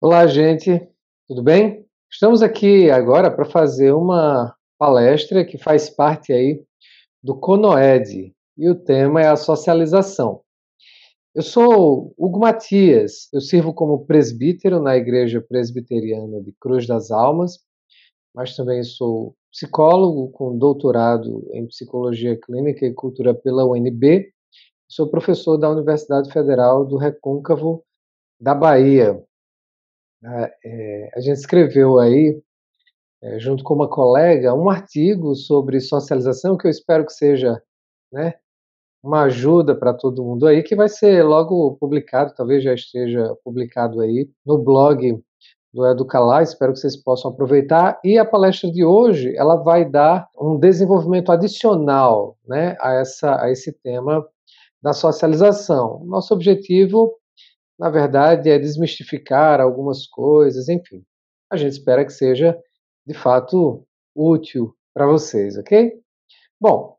Olá, gente, tudo bem? Estamos aqui agora para fazer uma palestra que faz parte aí do CONOED e o tema é a socialização. Eu sou Hugo Matias, eu sirvo como presbítero na Igreja Presbiteriana de Cruz das Almas, mas também sou psicólogo com doutorado em Psicologia Clínica e Cultura pela UNB, sou professor da Universidade Federal do Recôncavo da Bahia. A gente escreveu aí junto com uma colega, um artigo sobre socialização que eu espero que seja, né, uma ajuda para todo mundo aí, que vai ser logo publicado, talvez já esteja publicado aí no blog do Educalá, espero que vocês possam aproveitar. E a palestra de hoje, ela vai dar um desenvolvimento adicional, né, a esse tema da socialização. Nosso objetivo, na verdade, é desmistificar algumas coisas, enfim. A gente espera que seja de fato útil para vocês, ok? Bom,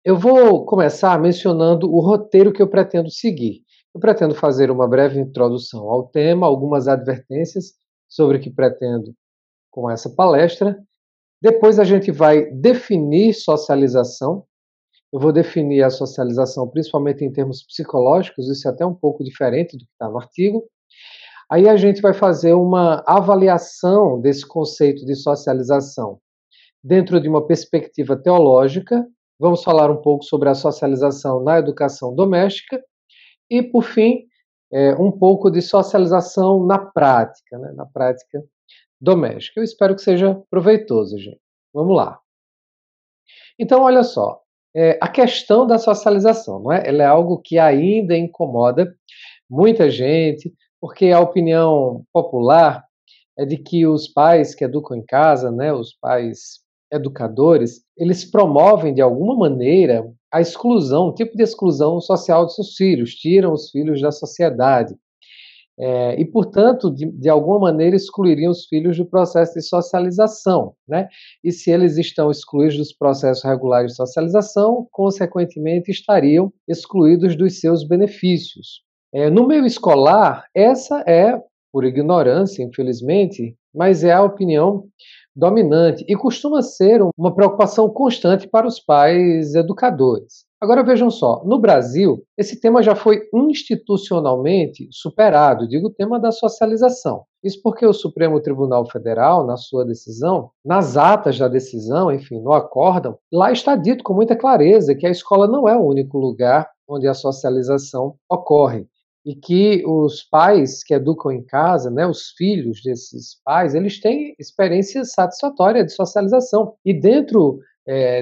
eu vou começar mencionando o roteiro que eu pretendo seguir. Eu pretendo fazer uma breve introdução ao tema, algumas advertências sobre o que pretendo com essa palestra. Depois a gente vai definir socialização. Eu vou definir a socialização principalmente em termos psicológicos, isso é até um pouco diferente do que está no artigo. Aí a gente vai fazer uma avaliação desse conceito de socialização dentro de uma perspectiva teológica. Vamos falar um pouco sobre a socialização na educação doméstica e, por fim, um pouco de socialização na prática, né, na prática doméstica. Eu espero que seja proveitoso, gente. Vamos lá. Então, olha só, a questão da socialização, não é? Ela é algo que ainda incomoda muita gente, porque a opinião popular é de que os pais que educam em casa, né, os pais educadores, eles promovem de alguma maneira a exclusão, um tipo de exclusão social dos seus filhos, tiram os filhos da sociedade. E, portanto, de alguma maneira excluiriam os filhos do processo de socialização, né? E se eles estão excluídos dos processos regulares de socialização, consequentemente estariam excluídos dos seus benefícios. No meio escolar, essa é, por ignorância, infelizmente, mas é a opinião dominante e costuma ser uma preocupação constante para os pais educadores. Agora vejam só, no Brasil, esse tema já foi institucionalmente superado, digo o tema da socialização. Isso porque o Supremo Tribunal Federal, na sua decisão, nas atas da decisão, enfim, no acórdão, lá está dito com muita clareza que a escola não é o único lugar onde a socialização ocorre e que os pais que educam em casa, né, os filhos desses pais, eles têm experiência satisfatória de socialização. E dentro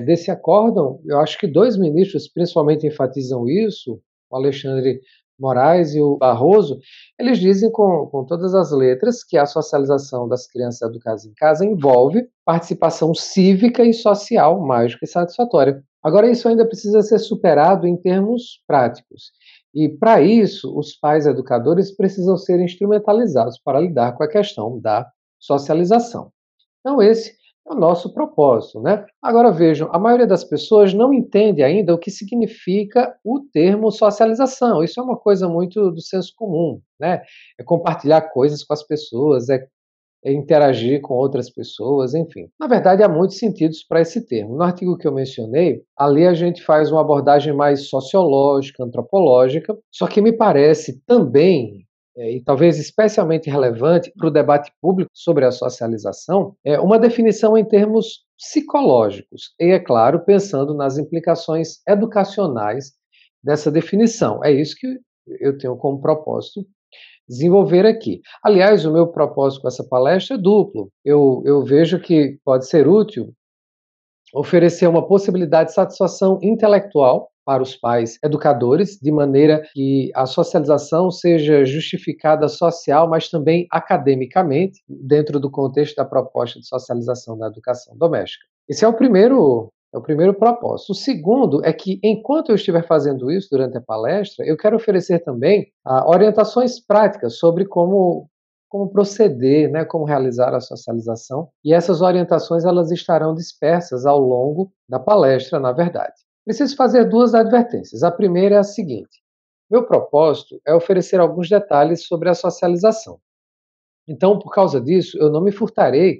desse acórdão, eu acho que dois ministros principalmente enfatizam isso, o Alexandre Moraes e o Barroso, eles dizem com todas as letras que a socialização das crianças educadas em casa envolve participação cívica e social mágica e satisfatória. Agora, isso ainda precisa ser superado em termos práticos. E, para isso, os pais educadores precisam ser instrumentalizados para lidar com a questão da socialização. Então, esse é o nosso propósito, né? Agora vejam, a maioria das pessoas não entende ainda o que significa o termo socialização. Isso é uma coisa muito do senso comum, né? É compartilhar coisas com as pessoas, é interagir com outras pessoas, enfim. Na verdade, há muitos sentidos para esse termo. No artigo que eu mencionei, ali a gente faz uma abordagem mais sociológica, antropológica, só que me parece também e talvez especialmente relevante para o debate público sobre a socialização, é uma definição em termos psicológicos, e, é claro, pensando nas implicações educacionais dessa definição. É isso que eu tenho como propósito desenvolver aqui. Aliás, o meu propósito com essa palestra é duplo. Eu vejo que pode ser útil oferecer uma possibilidade de satisfação intelectual para os pais educadores, de maneira que a socialização seja justificada social, mas também academicamente, dentro do contexto da proposta de socialização da educação doméstica. Esse é o primeiro propósito. O segundo é que, enquanto eu estiver fazendo isso durante a palestra, eu quero oferecer também orientações práticas sobre como proceder, né, como realizar a socialização. E essas orientações elas estarão dispersas ao longo da palestra, na verdade. Preciso fazer duas advertências. A primeira é a seguinte: meu propósito é oferecer alguns detalhes sobre a socialização. Então, por causa disso, eu não me furtarei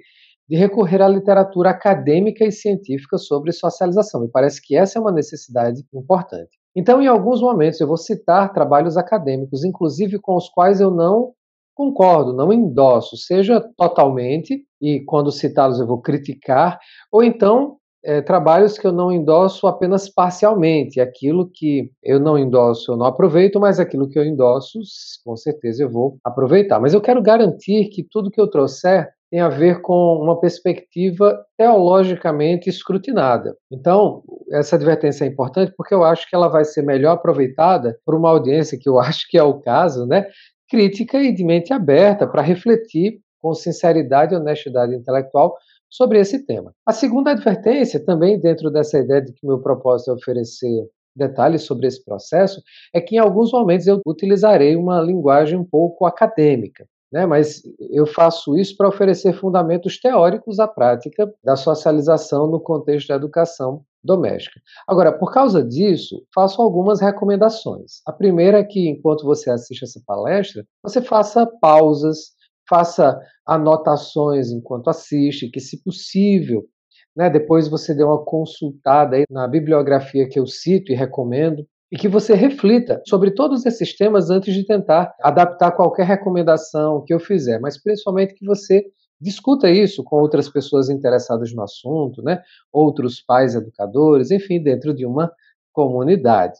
de recorrer à literatura acadêmica e científica sobre socialização. Me parece que essa é uma necessidade importante. Então, em alguns momentos, eu vou citar trabalhos acadêmicos, inclusive com os quais eu não concordo, não endosso, seja totalmente, e quando citá-los eu vou criticar, ou então trabalhos que eu não endosso apenas parcialmente. Aquilo que eu não endosso eu não aproveito, mas aquilo que eu endosso, com certeza eu vou aproveitar. Mas eu quero garantir que tudo que eu trouxer tem a ver com uma perspectiva teologicamente escrutinada. Então, essa advertência é importante porque eu acho que ela vai ser melhor aproveitada por uma audiência, que eu acho que é o caso, né, crítica e de mente aberta para refletir com sinceridade e honestidade intelectual sobre esse tema. A segunda advertência, também dentro dessa ideia de que meu propósito é oferecer detalhes sobre esse processo, é que em alguns momentos eu utilizarei uma linguagem um pouco acadêmica, né? Mas eu faço isso para oferecer fundamentos teóricos à prática da socialização no contexto da educação doméstica. Agora, por causa disso, faço algumas recomendações. A primeira é que, enquanto você assiste essa palestra, você faça pausas, faça anotações enquanto assiste, que, se possível, né, depois você dê uma consultada aí na bibliografia que eu cito e recomendo, e que você reflita sobre todos esses temas antes de tentar adaptar qualquer recomendação que eu fizer, mas principalmente que você discuta isso com outras pessoas interessadas no assunto, né, outros pais educadores, enfim, dentro de uma comunidade.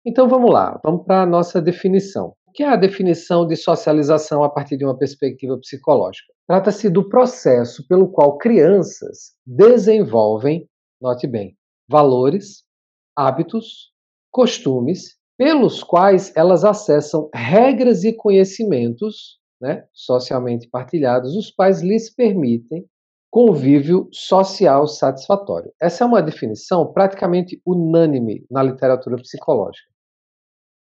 Então vamos lá, vamos para a nossa definição. O que é a definição de socialização a partir de uma perspectiva psicológica? Trata-se do processo pelo qual crianças desenvolvem, note bem, valores, hábitos, costumes, pelos quais elas acessam regras e conhecimentos, né, socialmente partilhados, os quais lhes permitem convívio social satisfatório. Essa é uma definição praticamente unânime na literatura psicológica.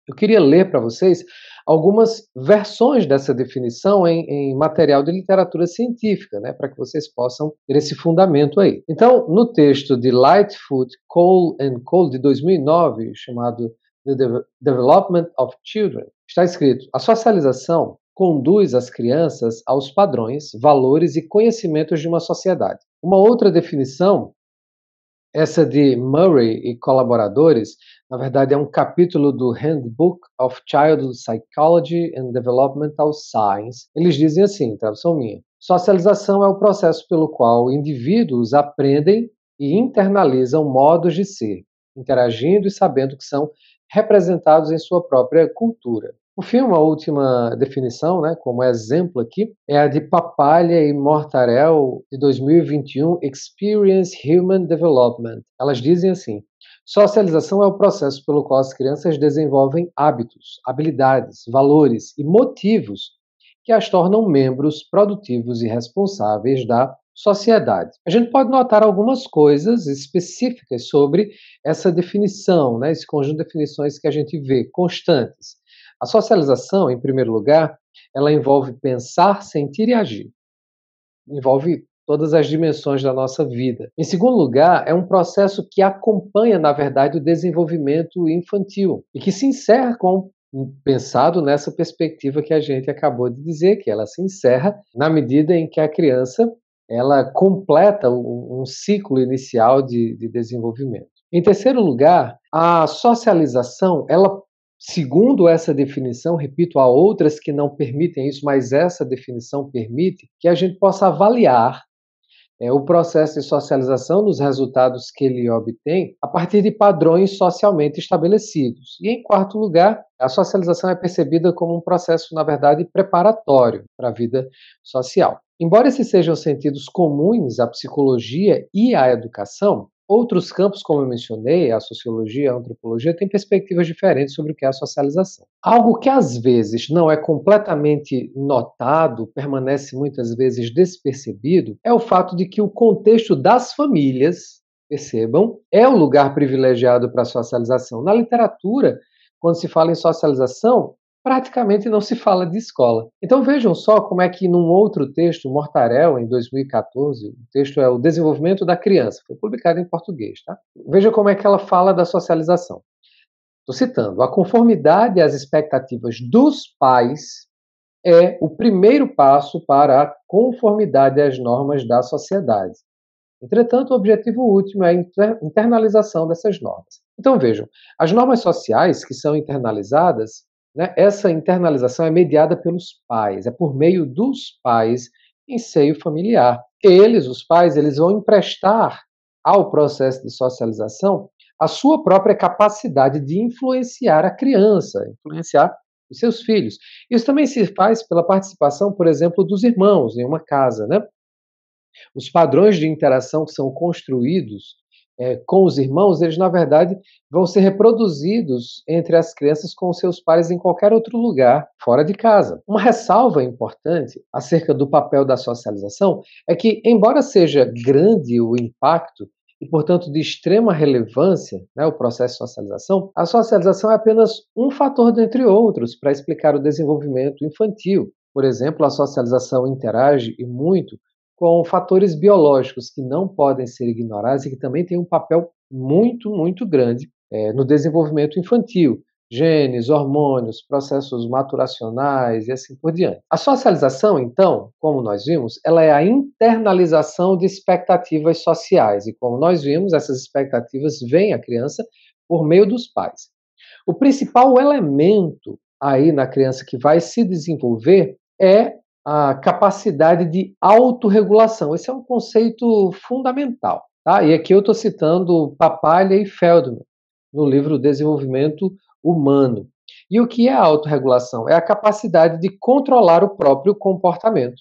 Eu queria ler para vocês algumas versões dessa definição em material de literatura científica, né, para que vocês possam ter esse fundamento aí. Então, no texto de Lightfoot, Cole and Cole, de 2009, chamado The Development of Children, está escrito: a socialização conduz as crianças aos padrões, valores e conhecimentos de uma sociedade. Uma outra definição, essa de Murray e colaboradores, na verdade é um capítulo do Handbook of Child Psychology and Developmental Science. Eles dizem assim, tradução minha: socialização é o processo pelo qual indivíduos aprendem e internalizam modos de ser, interagindo e sabendo que são representados em sua própria cultura. Por fim, uma última definição, né, como exemplo aqui, é a de Papalha e Mortarel, de 2021, Experience Human Development. Elas dizem assim: socialização é o processo pelo qual as crianças desenvolvem hábitos, habilidades, valores e motivos que as tornam membros produtivos e responsáveis da sociedade. A gente pode notar algumas coisas específicas sobre essa definição, né, esse conjunto de definições que a gente vê constantes. A socialização, em primeiro lugar, ela envolve pensar, sentir e agir. Envolve todas as dimensões da nossa vida. Em segundo lugar, é um processo que acompanha, na verdade, o desenvolvimento infantil e que se encerra pensado nessa perspectiva que a gente acabou de dizer, que ela se encerra na medida em que a criança ela completa um ciclo inicial de desenvolvimento. Em terceiro lugar, a socialização, ela, segundo essa definição, repito, há outras que não permitem isso, mas essa definição permite que a gente possa avaliar o processo de socialização nos resultados que ele obtém a partir de padrões socialmente estabelecidos. E, em quarto lugar, a socialização é percebida como um processo, na verdade, preparatório para a vida social. Embora esses sejam sentidos comuns à psicologia e à educação, outros campos, como eu mencionei, a sociologia, a antropologia, têm perspectivas diferentes sobre o que é a socialização. Algo que às vezes não é completamente notado, permanece muitas vezes despercebido, é o fato de que o contexto das famílias, percebam, é o lugar privilegiado para a socialização. Na literatura, quando se fala em socialização, praticamente não se fala de escola. Então vejam só como é que num outro texto, Mortarel, em 2014, o texto é O Desenvolvimento da Criança, foi publicado em português, tá? Veja como é que ela fala da socialização. Estou citando: a conformidade às expectativas dos pais é o primeiro passo para a conformidade às normas da sociedade. Entretanto, o objetivo último é a internalização dessas normas. Então, vejam, as normas sociais que são internalizadas, né, essa internalização é mediada pelos pais, é por meio dos pais em seio familiar. Eles, os pais, eles vão emprestar ao processo de socialização a sua própria capacidade de influenciar a criança, influenciar os seus filhos. Isso também se faz pela participação, por exemplo, dos irmãos em uma casa, né? Os padrões de interação que são construídos com os irmãos, eles na verdade vão ser reproduzidos entre as crianças com seus pais em qualquer outro lugar, fora de casa. Uma ressalva importante acerca do papel da socialização é que, embora seja grande o impacto e, portanto, de extrema relevância, né, o processo de socialização, a socialização é apenas um fator dentre outros para explicar o desenvolvimento infantil. Por exemplo, a socialização interage e muito com fatores biológicos que não podem ser ignorados e que também têm um papel muito, muito grande no desenvolvimento infantil. Genes, hormônios, processos maturacionais e assim por diante. A socialização, então, como nós vimos, ela é a internalização de expectativas sociais. E como nós vimos, essas expectativas vêm à criança por meio dos pais. O principal elemento aí na criança que vai se desenvolver é a capacidade de autorregulação. Esse é um conceito fundamental. Tá? E aqui eu estou citando Papalha e Feldman, no livro Desenvolvimento Humano. E o que é a autorregulação? É a capacidade de controlar o próprio comportamento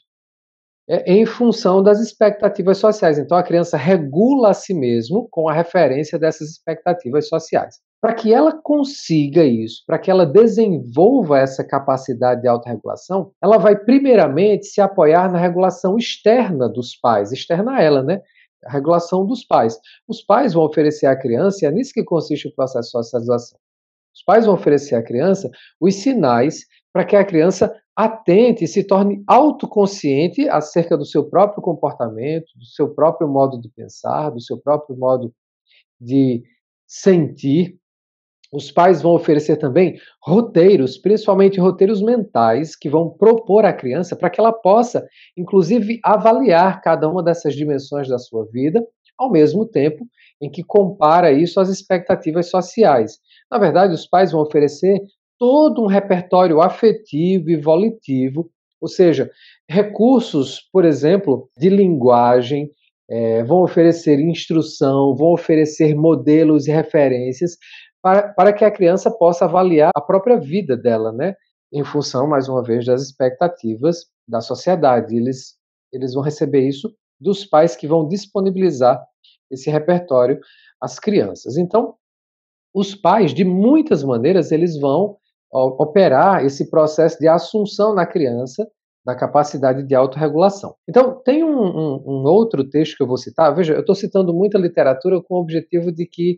em função das expectativas sociais. Então, a criança regula a si mesmo com a referência dessas expectativas sociais. Para que ela consiga isso, para que ela desenvolva essa capacidade de autorregulação, ela vai primeiramente se apoiar na regulação externa dos pais, externa a ela, né? A regulação dos pais. Os pais vão oferecer à criança, e é nisso que consiste o processo de socialização. Os pais vão oferecer à criança os sinais para que a criança atente e se torne autoconsciente acerca do seu próprio comportamento, do seu próprio modo de pensar, do seu próprio modo de sentir. Os pais vão oferecer também roteiros, principalmente roteiros mentais, que vão propor à criança para que ela possa, inclusive, avaliar cada uma dessas dimensões da sua vida, ao mesmo tempo em que compara isso às expectativas sociais. Na verdade, os pais vão oferecer todo um repertório afetivo e volitivo, ou seja, recursos, por exemplo, de linguagem, vão oferecer instrução, vão oferecer modelos e referências para que a criança possa avaliar a própria vida dela, né? Em função, mais uma vez, das expectativas da sociedade. Eles vão receber isso dos pais que vão disponibilizar esse repertório às crianças. Então, os pais, de muitas maneiras, eles vão operar esse processo de assunção na criança da capacidade de autorregulação. Então, tem um outro texto que eu vou citar. Veja, eu estou citando muita literatura com o objetivo de que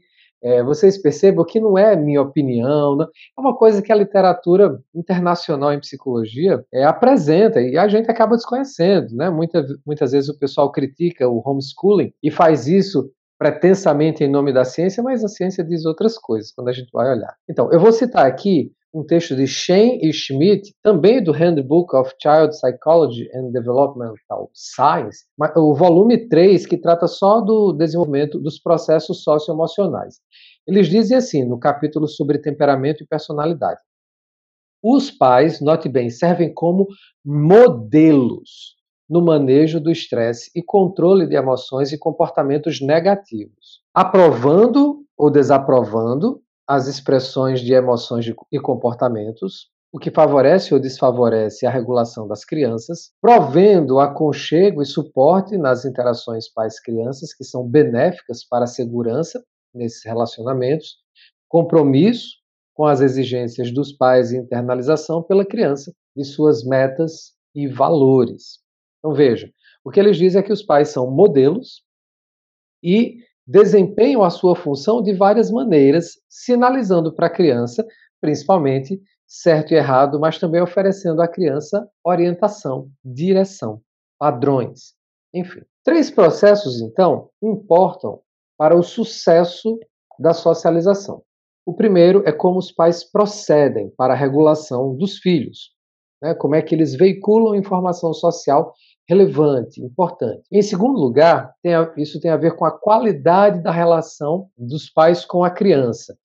vocês percebam que não é minha opinião, não, é uma coisa que a literatura internacional em psicologia apresenta e a gente acaba desconhecendo, né? Muitas vezes o pessoal critica o homeschooling e faz isso pretensamente em nome da ciência, mas a ciência diz outras coisas quando a gente vai olhar. Então, eu vou citar aqui um texto de Shane e Schmidt, também do Handbook of Child Psychology and Developmental Science, o volume 3, que trata só do desenvolvimento dos processos socioemocionais. Eles dizem assim, no capítulo sobre temperamento e personalidade: os pais, note bem, servem como modelos no manejo do estresse e controle de emoções e comportamentos negativos, aprovando ou desaprovando as expressões de emoções e comportamentos, o que favorece ou desfavorece a regulação das crianças, provendo aconchego e suporte nas interações pais-crianças, que são benéficas para a segurança nesses relacionamentos, compromisso com as exigências dos pais e internalização pela criança de suas metas e valores. Então veja, o que eles dizem é que os pais são modelos e desempenham a sua função de várias maneiras, sinalizando para a criança, principalmente, certo e errado, mas também oferecendo à criança orientação, direção, padrões, enfim. 3 processos, então, importam para o sucesso da socialização. O primeiro é como os pais procedem para a regulação dos filhos. né? Como é que eles veiculam informação social relevante, importante. Em segundo lugar, isso tem a ver com a qualidade da relação dos pais com a criança.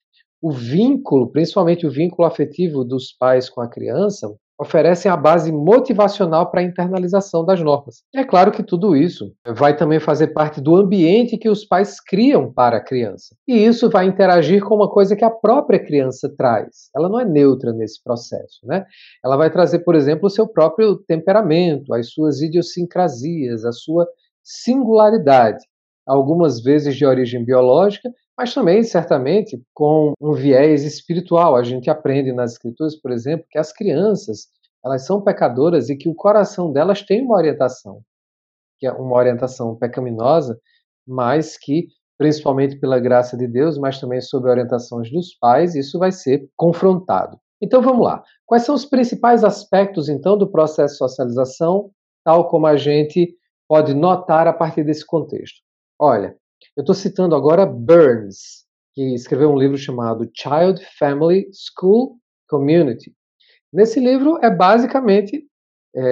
O vínculo, principalmente o vínculo afetivo dos pais com a criança, oferecem a base motivacional para a internalização das normas. E é claro que tudo isso vai também fazer parte do ambiente que os pais criam para a criança. E isso vai interagir com uma coisa que a própria criança traz. Ela não é neutra nesse processo, né? Ela vai trazer, por exemplo, o seu próprio temperamento, as suas idiosincrasias, a sua singularidade, algumas vezes de origem biológica, mas também, certamente, com um viés espiritual. A gente aprende nas escrituras, por exemplo, que as crianças, elas são pecadoras e que o coração delas tem uma orientação, que é uma orientação pecaminosa, mas que, principalmente pela graça de Deus, mas também sob orientações dos pais, isso vai ser confrontado. Então vamos lá. Quais são os principais aspectos, então, do processo de socialização, tal como a gente pode notar a partir desse contexto? Olha, eu estou citando agora Burns, que escreveu um livro chamado Child, Family, School, Community. Nesse livro é basicamente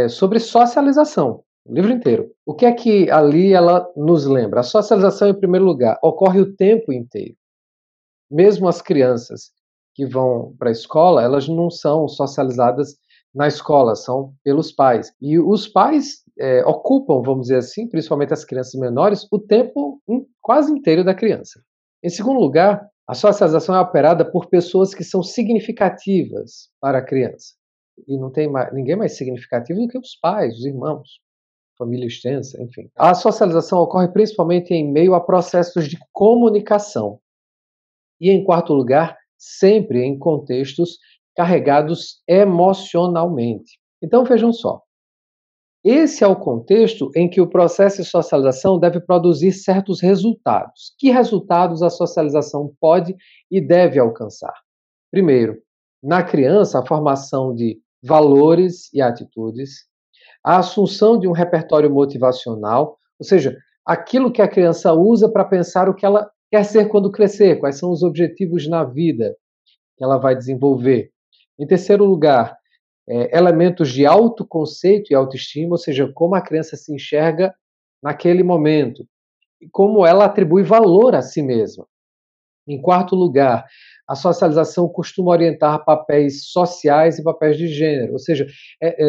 sobre socialização, o livro inteiro. O que é que ali ela nos lembra? A socialização, em primeiro lugar, ocorre o tempo inteiro. Mesmo as crianças que vão para a escola, elas não são socializadas na escola, são pelos pais. E os pais ocupam, vamos dizer assim, principalmente as crianças menores, o tempo quase inteiro da criança. Em segundo lugar, a socialização é operada por pessoas que são significativas para a criança. E não tem ninguém mais significativo do que os pais, os irmãos, família extensa, enfim. A socialização ocorre principalmente em meio a processos de comunicação. E, em quarto lugar, sempre em contextos carregados emocionalmente. Então, vejam só. Esse é o contexto em que o processo de socialização deve produzir certos resultados. Que resultados a socialização pode e deve alcançar? Primeiro, na criança, a formação de valores e atitudes, a assunção de um repertório motivacional, ou seja, aquilo que a criança usa para pensar o que ela quer ser quando crescer, quais são os objetivos na vida que ela vai desenvolver. Em terceiro lugar, elementos de autoconceito e autoestima, ou seja, como a criança se enxerga naquele momento e como ela atribui valor a si mesma. Em quarto lugar, a socialização costuma orientar papéis sociais e papéis de gênero, ou seja,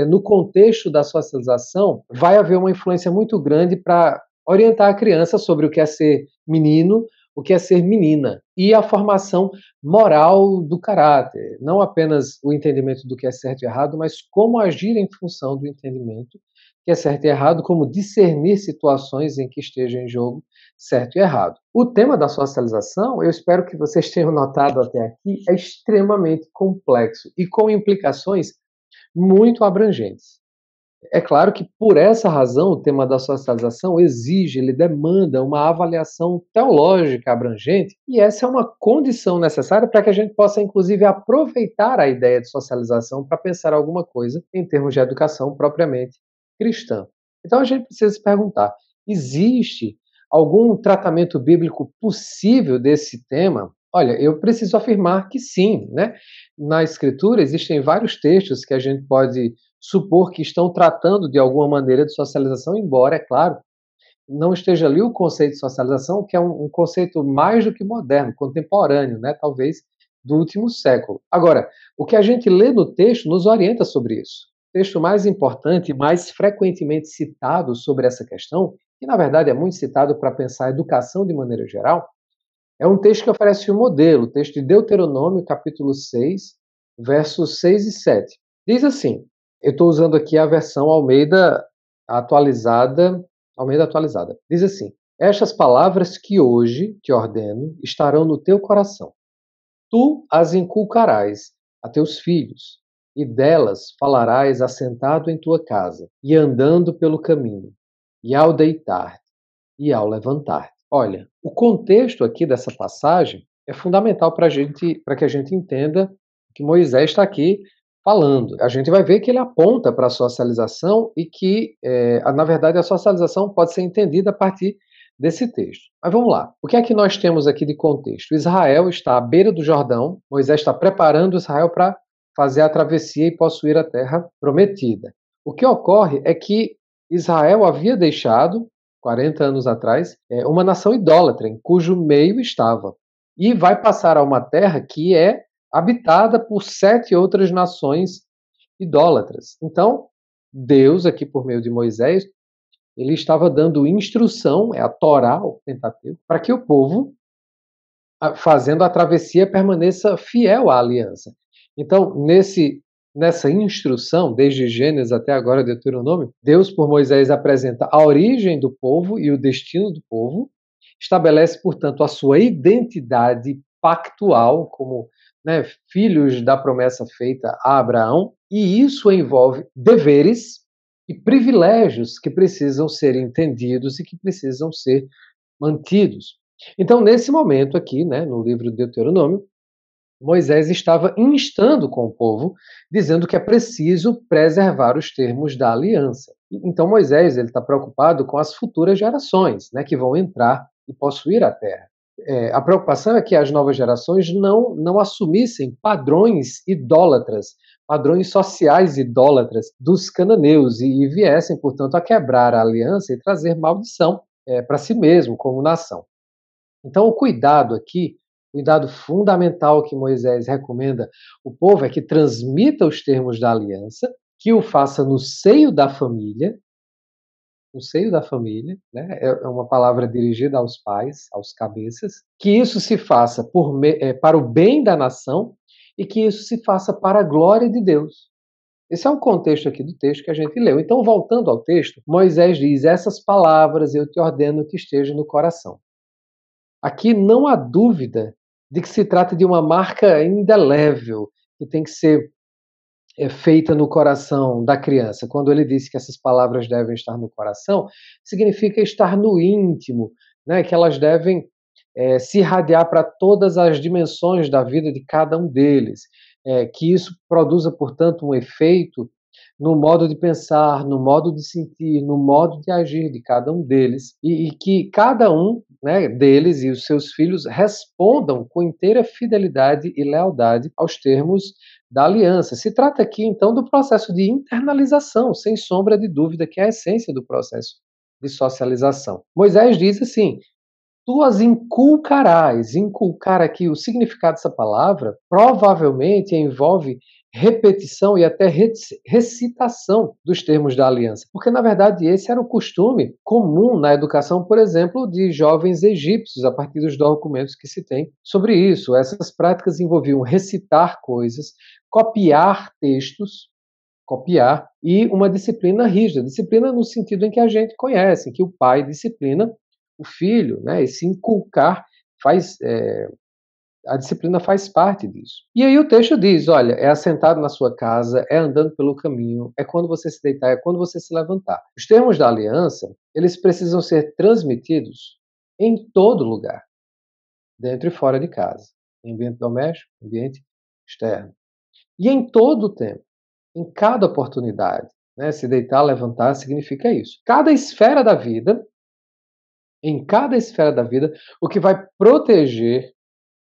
no contexto da socialização, vai haver uma influência muito grande para orientar a criança sobre o que é ser menino, o que é ser menina, e a formação moral do caráter, não apenas o entendimento do que é certo e errado, mas como agir em função do entendimento que é certo e errado, como discernir situações em que esteja em jogo certo e errado. O tema da socialização, eu espero que vocês tenham notado até aqui, é extremamente complexo e com implicações muito abrangentes. É claro que, por essa razão, o tema da socialização exige, ele demanda uma avaliação teológica abrangente, e essa é uma condição necessária para que a gente possa, inclusive, aproveitar a ideia de socialização para pensar alguma coisa em termos de educação propriamente cristã. Então, a gente precisa se perguntar: existe algum tratamento bíblico possível desse tema? Olha, eu preciso afirmar que sim, né? Na Escritura existem vários textos que a gente pode supor que estão tratando de alguma maneira de socialização, embora, é claro, não esteja ali o conceito de socialização, que é um conceito mais do que moderno, contemporâneo, né, talvez do último século. Agora, o que a gente lê no texto nos orienta sobre isso. O texto mais importante e mais frequentemente citado sobre essa questão, que na verdade é muito citado para pensar a educação de maneira geral, é um texto que oferece um modelo, o texto de Deuteronômio, capítulo 6, versos 6 e 7. Diz assim: eu estou usando aqui a versão atualizada. Diz assim: estas palavras que hoje te ordeno estarão no teu coração. Tu as inculcarás a teus filhos, e delas falarás assentado em tua casa, e andando pelo caminho, e ao deitar-te, e ao levantar-te. Olha, o contexto aqui dessa passagem é fundamental para que a gente entenda que Moisés está aqui falando. A gente vai ver que ele aponta para a socialização e que, na verdade, a socialização pode ser entendida a partir desse texto. Mas vamos lá. O que é que nós temos aqui de contexto? Israel está à beira do Jordão. Moisés está preparando Israel para fazer a travessia e possuir a terra prometida. O que ocorre é que Israel havia deixado, 40 anos atrás, uma nação idólatra, em cujo meio estava, e vai passar a uma terra que é habitada por 7 outras nações idólatras. Então, Deus, aqui por meio de Moisés, ele estava dando instrução, é a Torá, o Pentateuco, para que o povo, fazendo a travessia, permaneça fiel à aliança. Então, nessa instrução, desde Gênesis até agora Deuteronômio, Deus, por Moisés, apresenta a origem do povo e o destino do povo, estabelece, portanto, a sua identidade pactual como, né, filhos da promessa feita a Abraão, e isso envolve deveres e privilégios que precisam ser entendidos e que precisam ser mantidos. Então, nesse momento aqui, né, no livro de Deuteronômio, Moisés estava instando com o povo, dizendo que é preciso preservar os termos da aliança. Então, Moisés ele está preocupado com as futuras gerações, né, que vão entrar e possuir a terra. A preocupação é que as novas gerações não assumissem padrões idólatras, padrões sociais idólatras dos cananeus e viessem, portanto, a quebrar a aliança e trazer maldição para si mesmo como nação. Então, o cuidado aqui, cuidado fundamental que Moisés recomenda o povo é que transmita os termos da aliança, que o faça no seio da família, né? É uma palavra dirigida aos pais, aos cabeças, que isso se faça para o bem da nação e que isso se faça para a glória de Deus. Esse é o contexto aqui do texto que a gente leu. Então, voltando ao texto, Moisés diz: essas palavras eu te ordeno que estejam no coração. Aqui não há dúvida de que se trata de uma marca indelével que tem que ser feita no coração da criança. Quando ele disse que essas palavras devem estar no coração, significa estar no íntimo, né? Que elas devem se irradiar para todas as dimensões da vida de cada um deles. Que isso produza, portanto, um efeito no modo de pensar, no modo de sentir, no modo de agir de cada um deles, e que cada um, né, deles e os seus filhos respondam com inteira fidelidade e lealdade aos termos da aliança. Se trata aqui, então, do processo de internalização, sem sombra de dúvida, que é a essência do processo de socialização. Moisés diz assim: tu as inculcarás. Inculcar aqui, o significado dessa palavra provavelmente envolve repetição e até recitação dos termos da aliança, porque na verdade esse era o costume comum na educação, por exemplo, de jovens egípcios, a partir dos documentos que se tem sobre isso. Essas práticas envolviam recitar coisas, copiar textos, copiar, e uma disciplina rígida, disciplina no sentido em que a gente conhece, em que o pai disciplina o filho, né? Esse inculcar faz, a disciplina faz parte disso. E aí o texto diz, olha, é assentado na sua casa, é andando pelo caminho, é quando você se deitar, é quando você se levantar. Os termos da aliança, eles precisam ser transmitidos em todo lugar, dentro e fora de casa, em ambiente doméstico, ambiente externo. E em todo o tempo, em cada oportunidade, né? Se deitar, levantar, significa isso. Em cada esfera da vida, o que vai proteger,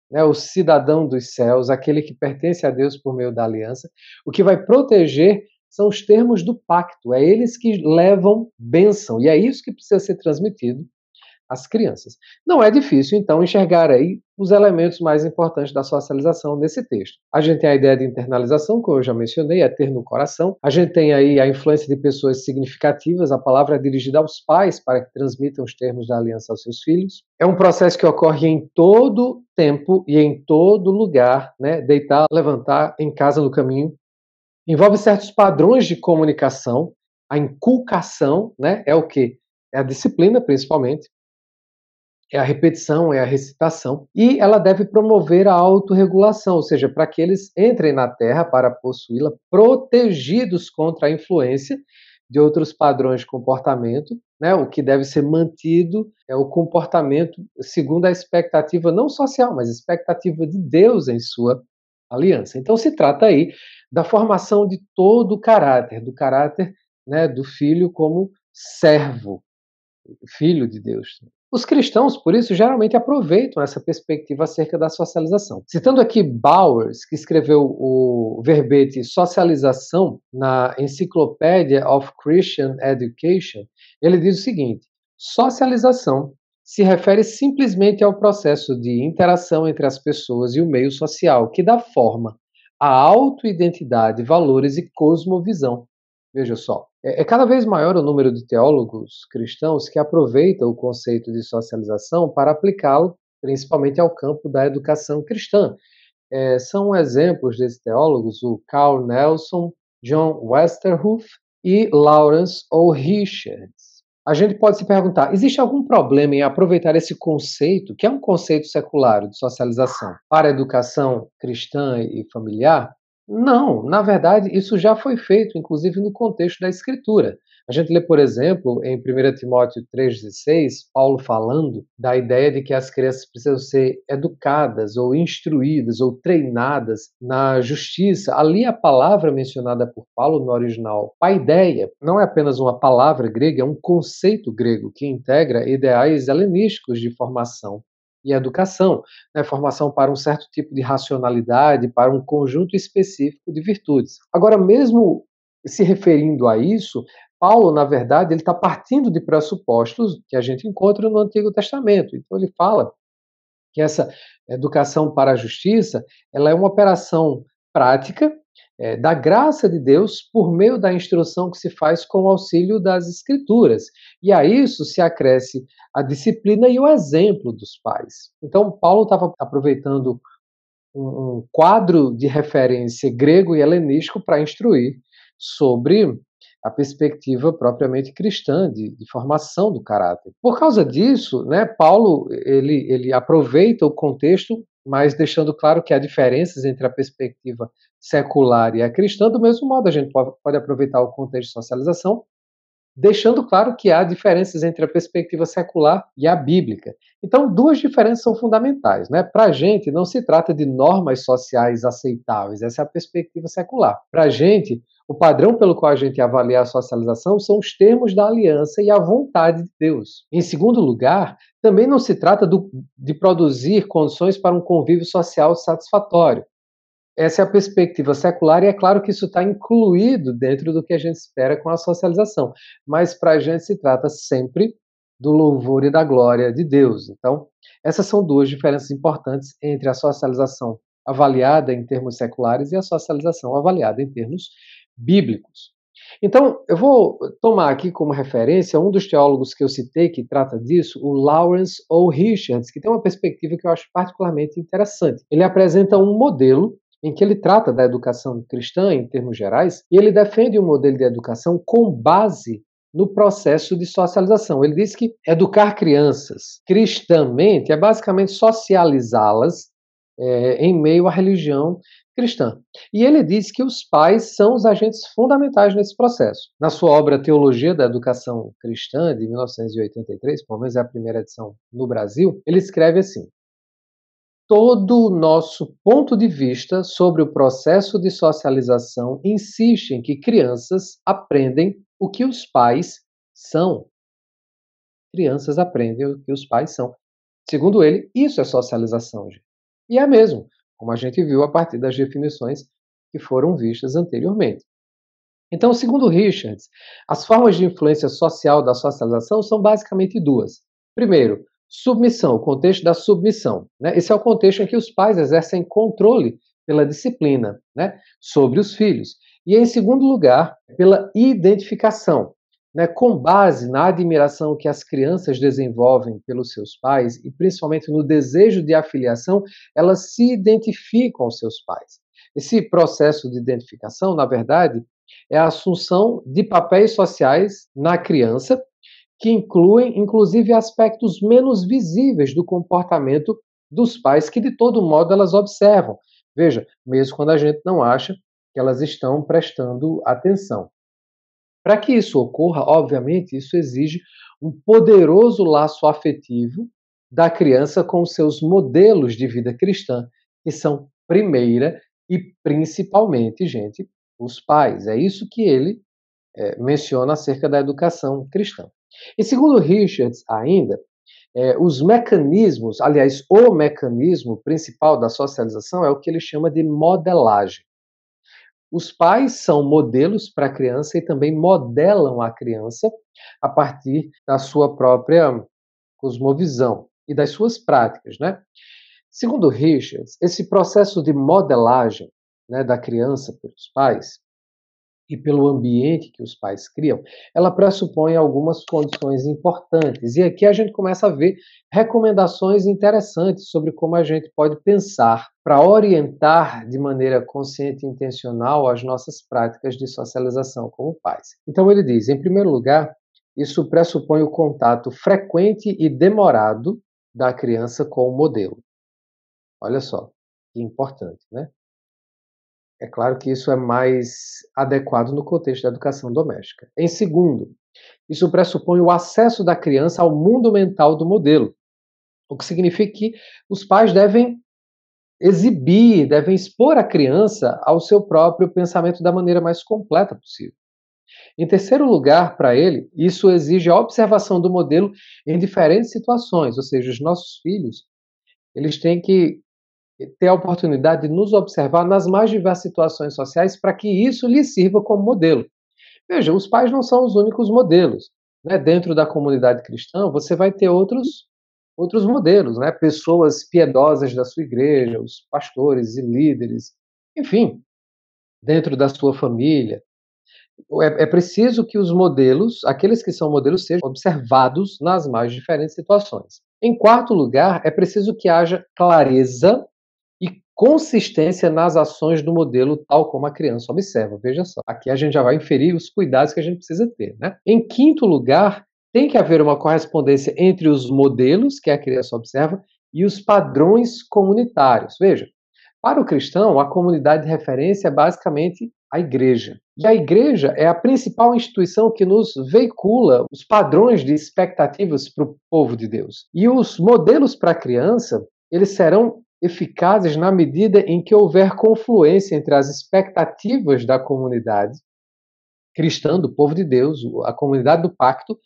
né, o cidadão dos céus, aquele que pertence a Deus por meio da aliança, o que vai proteger são os termos do pacto, é eles que levam bênção, e é isso que precisa ser transmitido às crianças. Não é difícil, então, enxergar aí os elementos mais importantes da socialização nesse texto. A gente tem a ideia de internalização, como eu já mencionei, é ter no coração. A gente tem aí a influência de pessoas significativas, a palavra é dirigida aos pais para que transmitam os termos da aliança aos seus filhos. É um processo que ocorre em todo tempo e em todo lugar, né? Deitar, levantar, em casa, no caminho. Envolve certos padrões de comunicação. A inculcação, né? É o quê? É a disciplina, principalmente. É a repetição, é a recitação, e ela deve promover a autorregulação, ou seja, para que eles entrem na terra para possuí-la, protegidos contra a influência de outros padrões de comportamento, né? O que deve ser mantido é o comportamento segundo a expectativa não social, mas a expectativa de Deus em sua aliança. Então se trata aí da formação de todo o caráter, do caráter, né, do filho como servo, filho de Deus. Os cristãos, por isso, geralmente aproveitam essa perspectiva acerca da socialização. Citando aqui Bowers, que escreveu o verbete socialização na Encyclopedia of Christian Education, ele diz o seguinte: socialização se refere simplesmente ao processo de interação entre as pessoas e o meio social, que dá forma à autoidentidade, valores e cosmovisão. Veja só, é cada vez maior o número de teólogos cristãos que aproveitam o conceito de socialização para aplicá-lo principalmente ao campo da educação cristã. São exemplos desses teólogos o Carl Nelson, John Westerhoff e Lawrence O. Richards. A gente pode se perguntar, existe algum problema em aproveitar esse conceito, que é um conceito secular de socialização, para a educação cristã e familiar? Não, na verdade, isso já foi feito, inclusive no contexto da Escritura. A gente lê, por exemplo, em 1 Timóteo 3,16, Paulo falando da ideia de que as crianças precisam ser educadas, ou instruídas, ou treinadas na justiça. Ali a palavra mencionada por Paulo no original, paideia, não é apenas uma palavra grega, é um conceito grego que integra ideais helenísticos de formação e educação, né, formação para um certo tipo de racionalidade, para um conjunto específico de virtudes. Agora, mesmo se referindo a isso, Paulo, na verdade, ele está partindo de pressupostos que a gente encontra no Antigo Testamento. Então, ele fala que essa educação para a justiça, ela é uma operação prática da graça de Deus por meio da instrução que se faz com o auxílio das Escrituras. E a isso se acresce a disciplina e o exemplo dos pais. Então, Paulo estava aproveitando um quadro de referência grego e helenístico para instruir sobre a perspectiva propriamente cristã de formação do caráter. Por causa disso, né, Paulo ele aproveita o contexto, mas deixando claro que há diferenças entre a perspectiva secular e a cristã. Do mesmo modo, a gente pode aproveitar o contexto de socialização, deixando claro que há diferenças entre a perspectiva secular e a bíblica. Então, duas diferenças são fundamentais, né? Para a gente, não se trata de normas sociais aceitáveis, essa é a perspectiva secular. Para a gente, o padrão pelo qual a gente avalia a socialização são os termos da aliança e a vontade de Deus. Em segundo lugar, também não se trata de produzir condições para um convívio social satisfatório. Essa é a perspectiva secular e é claro que isso está incluído dentro do que a gente espera com a socialização, mas para a gente se trata sempre do louvor e da glória de Deus. Então, essas são duas diferenças importantes entre a socialização avaliada em termos seculares e a socialização avaliada em termos bíblicos. Então, eu vou tomar aqui como referência um dos teólogos que eu citei que trata disso, o Lawrence O. Richards, que tem uma perspectiva que eu acho particularmente interessante. Ele apresenta um modelo em que ele trata da educação cristã em termos gerais, e ele defende um modelo de educação com base no processo de socialização. Ele diz que educar crianças cristãmente é basicamente socializá-las em meio à religião cristã. E ele diz que os pais são os agentes fundamentais nesse processo. Na sua obra Teologia da Educação Cristã, de 1983, pelo menos é a primeira edição no Brasil, ele escreve assim: todo o nosso ponto de vista sobre o processo de socialização insiste em que crianças aprendem o que os pais são. Crianças aprendem o que os pais são. Segundo ele, isso é socialização, gente. E é mesmo, como a gente viu a partir das definições que foram vistas anteriormente. Então, segundo Richards, as formas de influência social da socialização são basicamente duas. Primeiro, submissão, o contexto da submissão, né? Esse é o contexto em que os pais exercem controle pela disciplina, né, sobre os filhos. E, em segundo lugar, pela identificação, né, com base na admiração que as crianças desenvolvem pelos seus pais e principalmente no desejo de afiliação, elas se identificam aos seus pais. Esse processo de identificação, na verdade, é a assunção de papéis sociais na criança, que incluem, inclusive, aspectos menos visíveis do comportamento dos pais, que de todo modo elas observam. Veja, mesmo quando a gente não acha que elas estão prestando atenção. Para que isso ocorra, obviamente, isso exige um poderoso laço afetivo da criança com seus modelos de vida cristã, que são, primeira e principalmente, gente, os pais. É isso que ele menciona acerca da educação cristã. E segundo Richards, ainda, os mecanismos, aliás, o mecanismo principal da socialização é o que ele chama de modelagem. Os pais são modelos para a criança e também modelam a criança a partir da sua própria cosmovisão e das suas práticas, né? Segundo Richards, esse processo de modelagem, né, da criança pelos pais e pelo ambiente que os pais criam, ela pressupõe algumas condições importantes. E aqui a gente começa a ver recomendações interessantes sobre como a gente pode pensar para orientar de maneira consciente e intencional as nossas práticas de socialização como pais. Então ele diz, em primeiro lugar, isso pressupõe o contato frequente e demorado da criança com o modelo. Olha só, que importante, né? É claro que isso é mais adequado no contexto da educação doméstica. Em segundo, isso pressupõe o acesso da criança ao mundo mental do modelo, o que significa que os pais devem exibir, devem expor a criança ao seu próprio pensamento da maneira mais completa possível. Em terceiro lugar, para ele, isso exige a observação do modelo em diferentes situações, ou seja, os nossos filhos, eles têm que ter a oportunidade de nos observar nas mais diversas situações sociais para que isso lhes sirva como modelo. Veja, os pais não são os únicos modelos, né? Dentro da comunidade cristã, você vai ter outros modelos, né? Pessoas piedosas da sua igreja, os pastores e líderes, enfim, dentro da sua família. É preciso que os modelos, aqueles que são modelos, sejam observados nas mais diferentes situações. Em quarto lugar, é preciso que haja clareza e consistência nas ações do modelo, tal como a criança observa. Veja só, aqui a gente já vai inferir os cuidados que a gente precisa ter, né? Em quinto lugar, tem que haver uma correspondência entre os modelos que a criança observa e os padrões comunitários. Veja, para o cristão, a comunidade de referência é basicamente a igreja. E a igreja é a principal instituição que nos veicula os padrões de expectativas para o povo de Deus. E os modelos para a criança, eles serão eficazes na medida em que houver confluência entre as expectativas da comunidade cristã, do povo de Deus, a comunidade do pacto,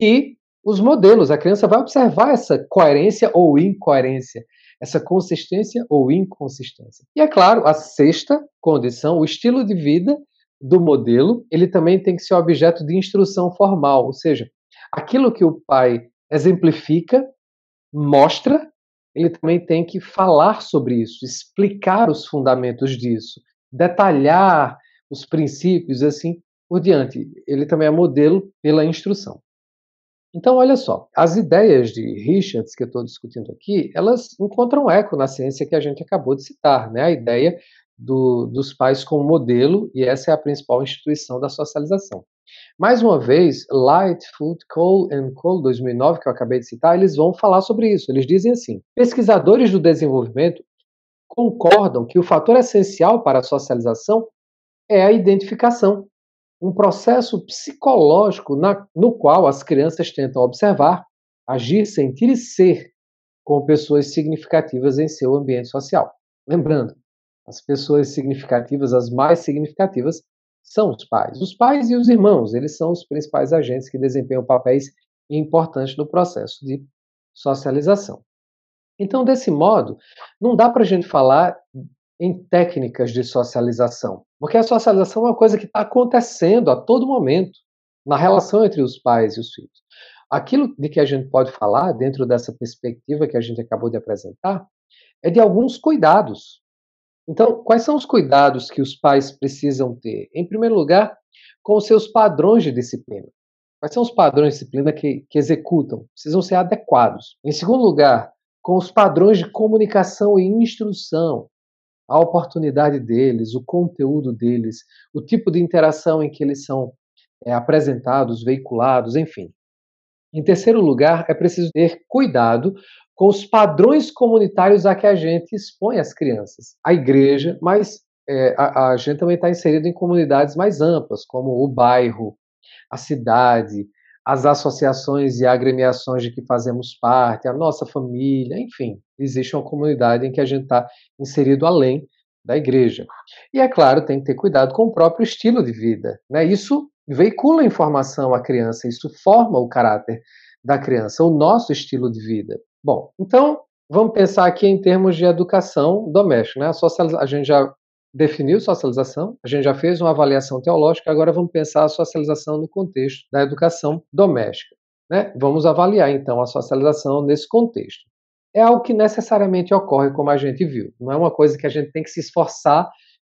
e os modelos. A criança vai observar essa coerência ou incoerência, essa consistência ou inconsistência. E é claro, a sexta condição, o estilo de vida do modelo, ele também tem que ser objeto de instrução formal, ou seja, aquilo que o pai exemplifica, mostra, ele também tem que falar sobre isso, explicar os fundamentos disso, detalhar os princípios, assim por diante. Ele também é modelo pela instrução. Então, olha só, as ideias de Richards que eu estou discutindo aqui, elas encontram eco na ciência que a gente acabou de citar, né? A ideia dos pais como modelo, e essa é a principal instituição da socialização. Mais uma vez, Lightfoot, Cole and Cole, 2009, que eu acabei de citar, eles vão falar sobre isso. Eles dizem assim: pesquisadores do desenvolvimento concordam que o fator essencial para a socialização é a identificação, um processo psicológico no qual as crianças tentam observar, agir, sentir e ser com pessoas significativas em seu ambiente social. Lembrando, as pessoas significativas, as mais significativas, são os pais. Os pais e os irmãos, eles são os principais agentes que desempenham papéis importantes no processo de socialização. Então, desse modo, não dá para a gente falar em técnicas de socialização, porque a socialização é uma coisa que está acontecendo a todo momento na relação entre os pais e os filhos. Aquilo de que a gente pode falar, dentro dessa perspectiva que a gente acabou de apresentar, é de alguns cuidados. Então, quais são os cuidados que os pais precisam ter? Em primeiro lugar, com os seus padrões de disciplina. Quais são os padrões de disciplina que executam? Precisam ser adequados. Em segundo lugar, com os padrões de comunicação e instrução, a oportunidade deles, o conteúdo deles, o tipo de interação em que eles são apresentados, veiculados, enfim. Em terceiro lugar, é preciso ter cuidado com os padrões comunitários a que a gente expõe as crianças. A igreja, mas a gente também está inserido em comunidades mais amplas, como o bairro, a cidade, as associações e agremiações de que fazemos parte, a nossa família, enfim, existe uma comunidade em que a gente está inserido além da igreja. E é claro, tem que ter cuidado com o próprio estilo de vida, né? Isso veicula informação à criança, isso forma o caráter da criança, o nosso estilo de vida. Bom, então vamos pensar aqui em termos de educação doméstica, né? A gente já definiu socialização, a gente já fez uma avaliação teológica, agora vamos pensar a socialização no contexto da educação doméstica, né? Vamos avaliar então a socialização nesse contexto. É algo que necessariamente ocorre, como a gente viu, não é uma coisa que a gente tem que se esforçar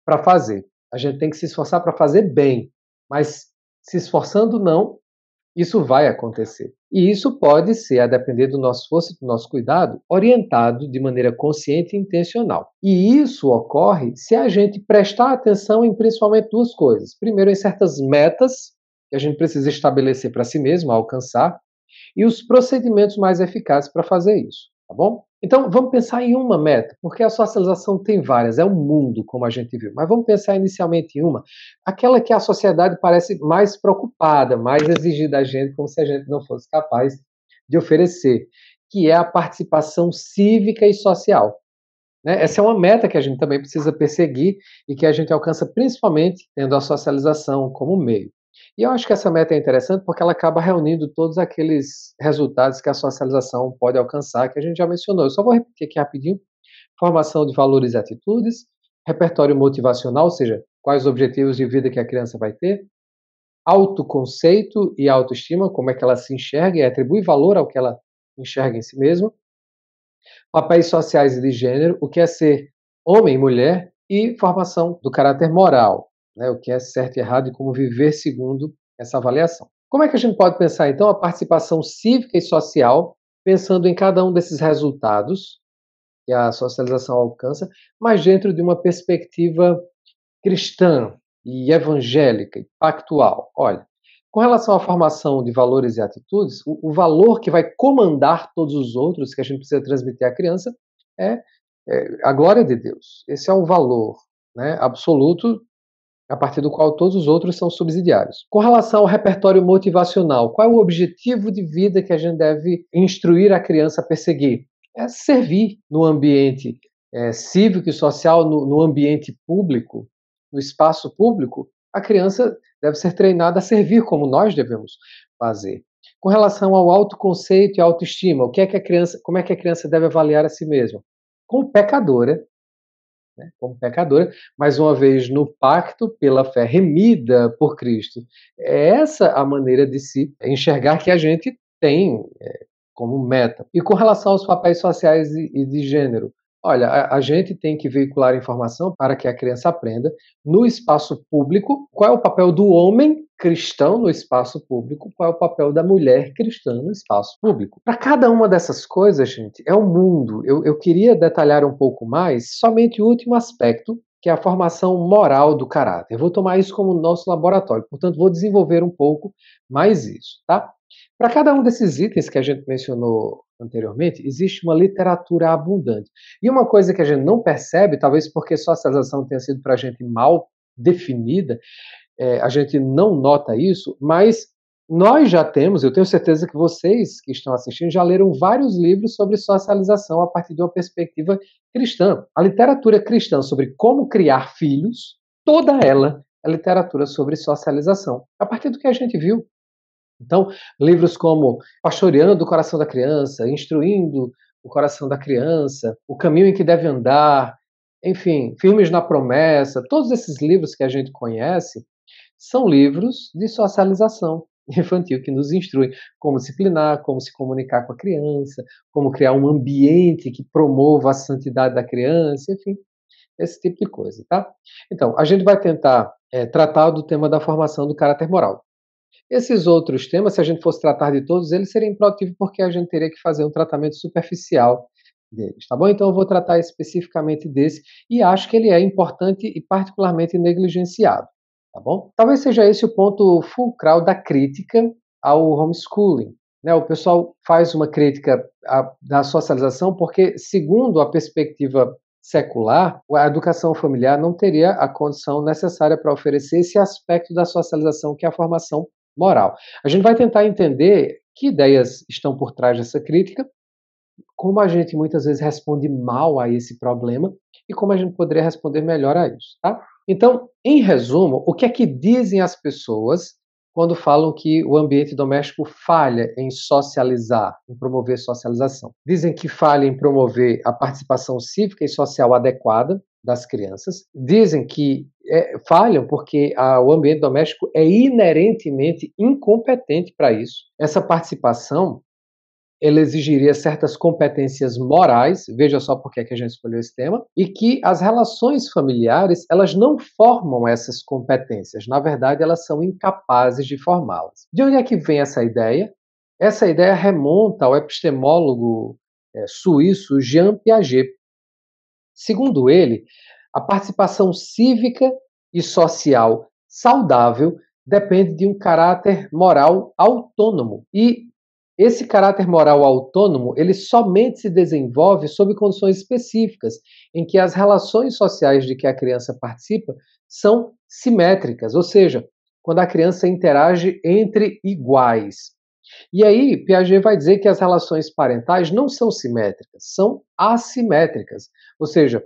para fazer. A gente tem que se esforçar para fazer bem, mas se esforçando não, isso vai acontecer. E isso pode ser, a depender do nosso esforço e do nosso cuidado, orientado de maneira consciente e intencional. E isso ocorre se a gente prestar atenção em principalmente duas coisas. Primeiro, em certas metas que a gente precisa estabelecer para si mesmo, alcançar, e os procedimentos mais eficazes para fazer isso, tá bom? Então, vamos pensar em uma meta, porque a socialização tem várias, é um mundo, como a gente viu, mas vamos pensar inicialmente em uma, aquela que a sociedade parece mais preocupada, mais exigir da gente, como se a gente não fosse capaz de oferecer, que é a participação cívica e social, né? Essa é uma meta que a gente também precisa perseguir e que a gente alcança principalmente tendo a socialização como meio. E eu acho que essa meta é interessante porque ela acaba reunindo todos aqueles resultados que a socialização pode alcançar, que a gente já mencionou. Eu só vou repetir aqui rapidinho: formação de valores e atitudes, repertório motivacional, ou seja, quais os objetivos de vida que a criança vai ter, autoconceito e autoestima, como é que ela se enxerga e atribui valor ao que ela enxerga em si mesma, papéis sociais e de gênero, o que é ser homem e mulher, e formação do caráter moral, né, o que é certo e errado e como viver segundo essa avaliação. Como é que a gente pode pensar, então, a participação cívica e social, pensando em cada um desses resultados que a socialização alcança, mas dentro de uma perspectiva cristã e evangélica e pactual? Olha, com relação à formação de valores e atitudes, o valor que vai comandar todos os outros que a gente precisa transmitir à criança é, a glória de Deus. Esse é o valor, né, absoluto, a partir do qual todos os outros são subsidiários. Com relação ao repertório motivacional, qual é o objetivo de vida que a gente deve instruir a criança a perseguir? É servir no ambiente cívico e social, no ambiente público, no espaço público. A criança deve ser treinada a servir como nós devemos fazer. Com relação ao autoconceito e autoestima, como é que a criança deve avaliar a si mesma? Como pecadora, né, como pecadora, mais uma vez no pacto pela fé remida por Cristo. É essa a maneira de se enxergar que a gente tem como meta. E com relação aos papéis sociais e de gênero, olha, a gente tem que veicular informação para que a criança aprenda no espaço público qual é o papel do homem cristão no espaço público, qual é o papel da mulher cristã no espaço público. Para cada uma dessas coisas, gente, é um mundo. Eu queria detalhar um pouco mais somente o último aspecto, que é a formação moral do caráter. Eu vou tomar isso como nosso laboratório, portanto, vou desenvolver um pouco mais isso, tá? Para cada um desses itens que a gente mencionou anteriormente, existe uma literatura abundante. E uma coisa que a gente não percebe, talvez porque socialização tenha sido para a gente mal definida, a gente não nota isso, mas nós já temos, eu tenho certeza que vocês que estão assistindo já leram vários livros sobre socialização a partir de uma perspectiva cristã. A literatura cristã sobre como criar filhos, toda ela é literatura sobre socialização, a partir do que a gente viu. Então, livros como Pastoreando o Coração da Criança, Instruindo o Coração da Criança, O Caminho em que Deve Andar, enfim, Firmes na Promessa, todos esses livros que a gente conhece são livros de socialização infantil que nos instruem como disciplinar, como se comunicar com a criança, como criar um ambiente que promova a santidade da criança, enfim, esse tipo de coisa, tá? Então, a gente vai tentar tratar do tema da formação do caráter moral. Esses outros temas, se a gente fosse tratar de todos eles, seria improdutivo porque a gente teria que fazer um tratamento superficial deles, tá bom? Então eu vou tratar especificamente desse e acho que ele é importante e particularmente negligenciado, tá bom? Talvez seja esse o ponto fulcral da crítica ao homeschooling, né? O pessoal faz uma crítica da socialização porque, segundo a perspectiva secular, a educação familiar não teria a condição necessária para oferecer esse aspecto da socialização que é a formação moral. A gente vai tentar entender que ideias estão por trás dessa crítica, como a gente muitas vezes responde mal a esse problema e como a gente poderia responder melhor a isso, tá? Então, em resumo, o que é que dizem as pessoas quando falam que o ambiente doméstico falha em socializar, em promover socialização. Dizem que falha em promover a participação cívica e social adequada das crianças. Dizem que falham porque o ambiente doméstico é inerentemente incompetente para isso. Essa participação ela exigiria certas competências morais, veja só por que a gente escolheu esse tema, e que as relações familiares, elas não formam essas competências, na verdade elas são incapazes de formá-las. De onde é que vem essa ideia? Essa ideia remonta ao epistemólogo suíço Jean Piaget. Segundo ele, a participação cívica e social saudável depende de um caráter moral autônomo e esse caráter moral autônomo, ele somente se desenvolve sob condições específicas, em que as relações sociais de que a criança participa são simétricas, ou seja, quando a criança interage entre iguais. E aí, Piaget vai dizer que as relações parentais não são simétricas, são assimétricas. Ou seja,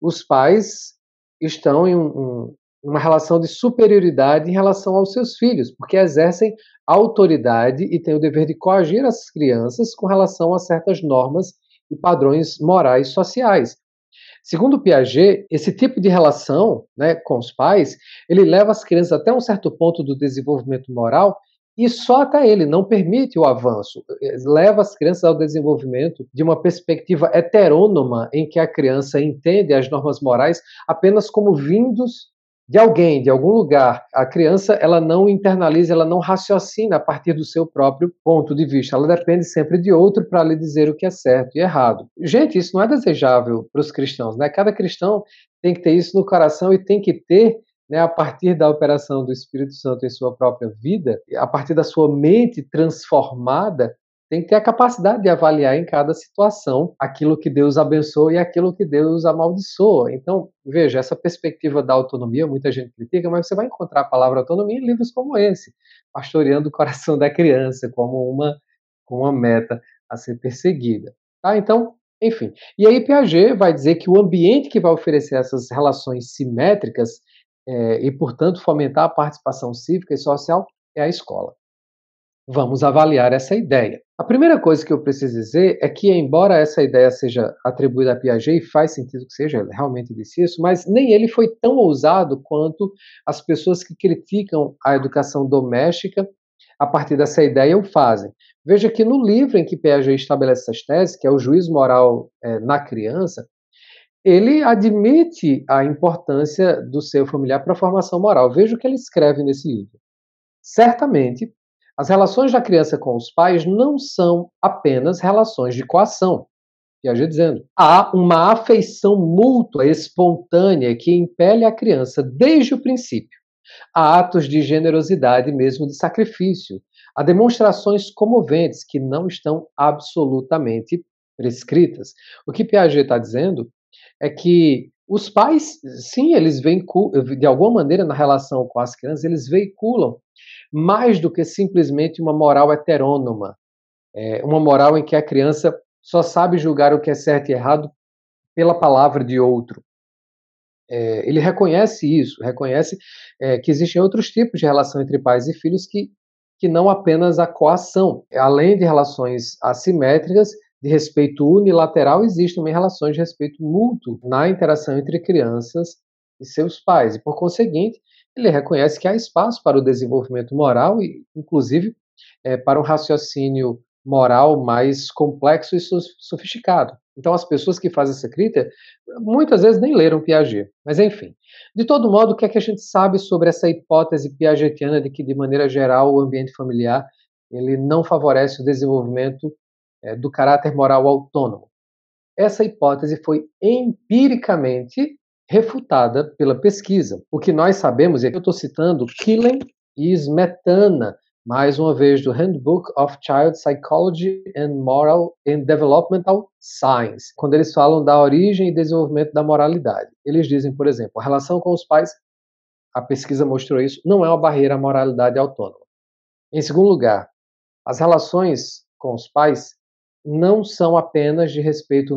os pais estão em uma relação de superioridade em relação aos seus filhos, porque exercem autoridade e têm o dever de coagir as crianças com relação a certas normas e padrões morais sociais. Segundo Piaget, esse tipo de relação, né, com os pais, ele leva as crianças até um certo ponto do desenvolvimento moral e só até ele, não permite o avanço. Leva as crianças ao desenvolvimento de uma perspectiva heterônoma em que a criança entende as normas morais apenas como vindos de alguém, de algum lugar. A criança, ela não internaliza, ela não raciocina a partir do seu próprio ponto de vista. Ela depende sempre de outro para lhe dizer o que é certo e errado. Gente, isso não é desejável para os cristãos, né? Cada cristão tem que ter isso no coração e tem que ter, né, a partir da operação do Espírito Santo em sua própria vida, a partir da sua mente transformada, tem que ter a capacidade de avaliar em cada situação aquilo que Deus abençoa e aquilo que Deus amaldiçoa. Então, veja, essa perspectiva da autonomia, muita gente critica, mas você vai encontrar a palavra autonomia em livros como esse, Pastoreando o Coração da Criança, como uma meta a ser perseguida. Tá? Então, enfim. E aí Piaget vai dizer que o ambiente que vai oferecer essas relações simétricas e, portanto, fomentar a participação cívica e social é a escola. Vamos avaliar essa ideia. A primeira coisa que eu preciso dizer é que, embora essa ideia seja atribuída a Piaget, e faz sentido que seja, ele realmente disse isso, mas nem ele foi tão ousado quanto as pessoas que criticam a educação doméstica a partir dessa ideia o fazem. Veja que no livro em que Piaget estabelece essas teses, que é o Juízo Moral na Criança, ele admite a importância do seio familiar para a formação moral. Veja o que ele escreve nesse livro. Certamente, as relações da criança com os pais não são apenas relações de coação. Piaget dizendo, há uma afeição mútua, espontânea, que impele a criança, desde o princípio, a atos de generosidade, mesmo de sacrifício, a demonstrações comoventes que não estão absolutamente prescritas. O que Piaget está dizendo é que os pais, sim, eles de alguma maneira na relação com as crianças, eles veiculam mais do que simplesmente uma moral heterônoma, uma moral em que a criança só sabe julgar o que é certo e errado pela palavra de outro. Ele reconhece isso, reconhece que existem outros tipos de relação entre pais e filhos que não apenas a coação. Além de relações assimétricas, de respeito unilateral, existem também relações de respeito mútuo na interação entre crianças e seus pais. E, por conseguinte, ele reconhece que há espaço para o desenvolvimento moral e, inclusive, para um raciocínio moral mais complexo e sofisticado. Então, as pessoas que fazem essa crítica, muitas vezes nem leram Piaget. Mas, enfim. De todo modo, o que é que a gente sabe sobre essa hipótese piagetiana de que, de maneira geral, o ambiente familiar ele não favorece o desenvolvimento do caráter moral autônomo? Essa hipótese foi empiricamente refutada pela pesquisa. O que nós sabemos, e aqui eu estou citando Killen e Smetana, mais uma vez do Handbook of Child Psychology and Moral and Developmental Science, quando eles falam da origem e desenvolvimento da moralidade. Eles dizem, por exemplo, a relação com os pais, a pesquisa mostrou isso, não é uma barreira à moralidade autônoma. Em segundo lugar, as relações com os pais não são apenas de respeito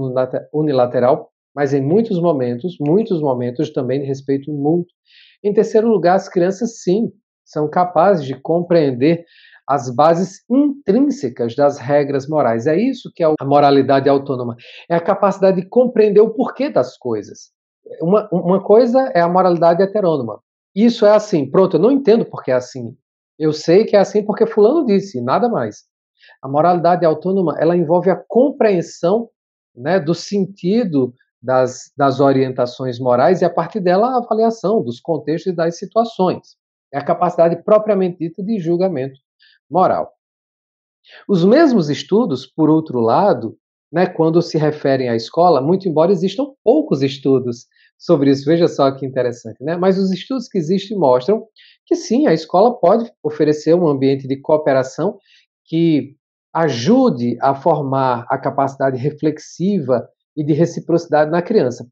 unilateral, mas em muitos momentos também de respeito mútuo. Em terceiro lugar, as crianças, sim, são capazes de compreender as bases intrínsecas das regras morais. É isso que é a moralidade autônoma. É a capacidade de compreender o porquê das coisas. Uma coisa é a moralidade heterônoma. Isso é assim, pronto, eu não entendo porque é assim. Eu sei que é assim porque fulano disse, nada mais. A moralidade autônoma, ela envolve a compreensão, né, do sentido das orientações morais e, a partir dela, a avaliação dos contextos e das situações. É a capacidade propriamente dita de julgamento moral. Os mesmos estudos, por outro lado, né, quando se referem à escola, muito embora existam poucos estudos sobre isso, veja só que interessante, né? Mas os estudos que existem mostram que sim, a escola pode oferecer um ambiente de cooperação que ajude a formar a capacidade reflexiva e de reciprocidade na criança.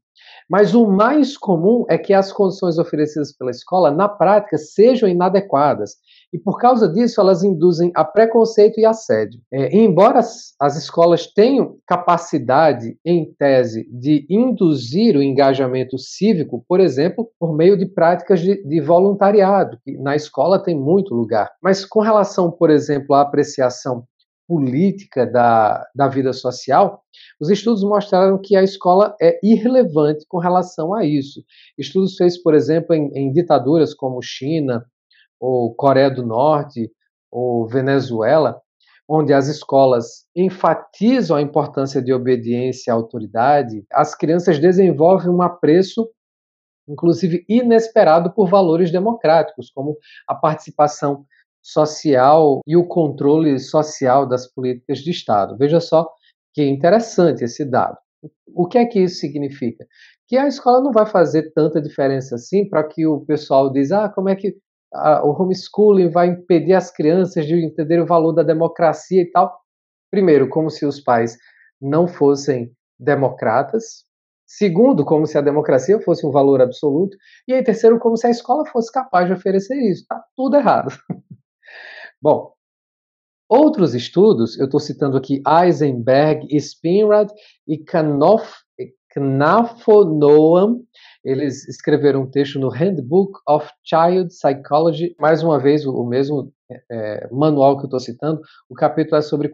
Mas o mais comum é que as condições oferecidas pela escola, na prática, sejam inadequadas. E por causa disso, elas induzem a preconceito e assédio. Embora as escolas tenham capacidade, em tese, de induzir o engajamento cívico, por exemplo, por meio de práticas de voluntariado, que na escola tem muito lugar. Mas com relação, por exemplo, à apreciação política da vida social, os estudos mostraram que a escola é irrelevante com relação a isso. Estudos feitos, por exemplo, em ditaduras como China, ou Coreia do Norte, ou Venezuela, onde as escolas enfatizam a importância de obediência à autoridade, as crianças desenvolvem um apreço, inclusive inesperado, por valores democráticos, como a participação social e o controle social das políticas de Estado. Veja só que interessante esse dado. O que é que isso significa? Que a escola não vai fazer tanta diferença assim para que o pessoal diz, como é que o homeschooling vai impedir as crianças de entender o valor da democracia e tal. Primeiro, como se os pais não fossem democratas. Segundo, como se a democracia fosse um valor absoluto. E aí, terceiro, como se a escola fosse capaz de oferecer isso. Está tudo errado. Bom, outros estudos, eu estou citando aqui Eisenberg, Spinrad e Knafonoam, eles escreveram um texto no Handbook of Child Psychology, mais uma vez o mesmo manual que eu estou citando, o capítulo é sobre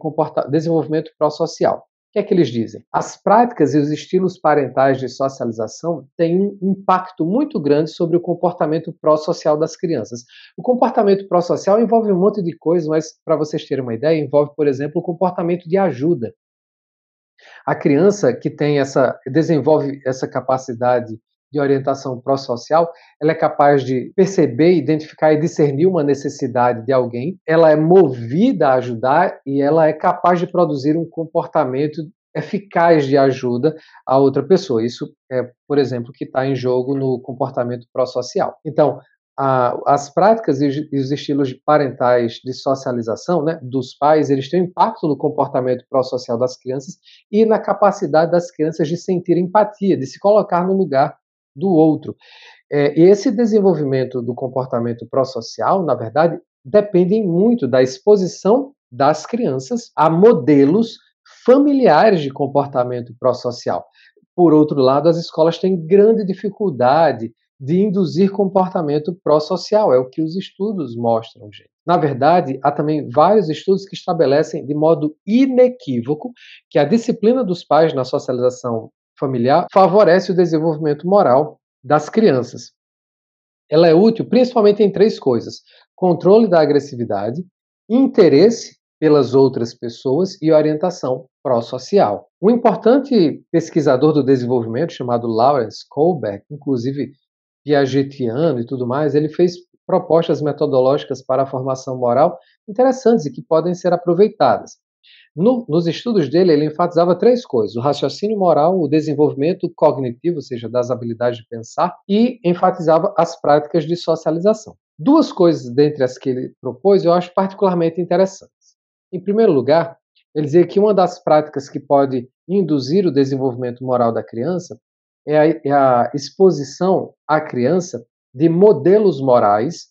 desenvolvimento pró-social. O que é que eles dizem? As práticas e os estilos parentais de socialização têm um impacto muito grande sobre o comportamento pró-social das crianças. O comportamento pró-social envolve um monte de coisas, mas para vocês terem uma ideia, envolve, por exemplo, o comportamento de ajuda. A criança que desenvolve essa capacidade de orientação pró-social, ela é capaz de perceber, identificar e discernir uma necessidade de alguém, ela é movida a ajudar e ela é capaz de produzir um comportamento eficaz de ajuda a outra pessoa. Isso é, por exemplo, que está em jogo no comportamento pró-social. Então, as práticas e os estilos parentais de socialização, né, dos pais, eles têm impacto no comportamento pró-social das crianças e na capacidade das crianças de sentir empatia, de se colocar no lugar do outro. E esse desenvolvimento do comportamento pró-social, na verdade, depende muito da exposição das crianças a modelos familiares de comportamento pró-social. Por outro lado, as escolas têm grande dificuldade de induzir comportamento pró-social, é o que os estudos mostram, gente. Na verdade, há também vários estudos que estabelecem de modo inequívoco que a disciplina dos pais na socialização familiar favorece o desenvolvimento moral das crianças. Ela é útil principalmente em três coisas: controle da agressividade, interesse pelas outras pessoas e orientação pró-social. Um importante pesquisador do desenvolvimento chamado Lawrence Kohlberg, inclusive piagetiano e tudo mais, ele fez propostas metodológicas para a formação moral interessantes e que podem ser aproveitadas. Nos estudos dele, ele enfatizava três coisas: o raciocínio moral, o desenvolvimento cognitivo, ou seja, das habilidades de pensar, e enfatizava as práticas de socialização. Duas coisas dentre as que ele propôs eu acho particularmente interessantes. Em primeiro lugar, ele dizia que uma das práticas que pode induzir o desenvolvimento moral da criança é a exposição à criança de modelos morais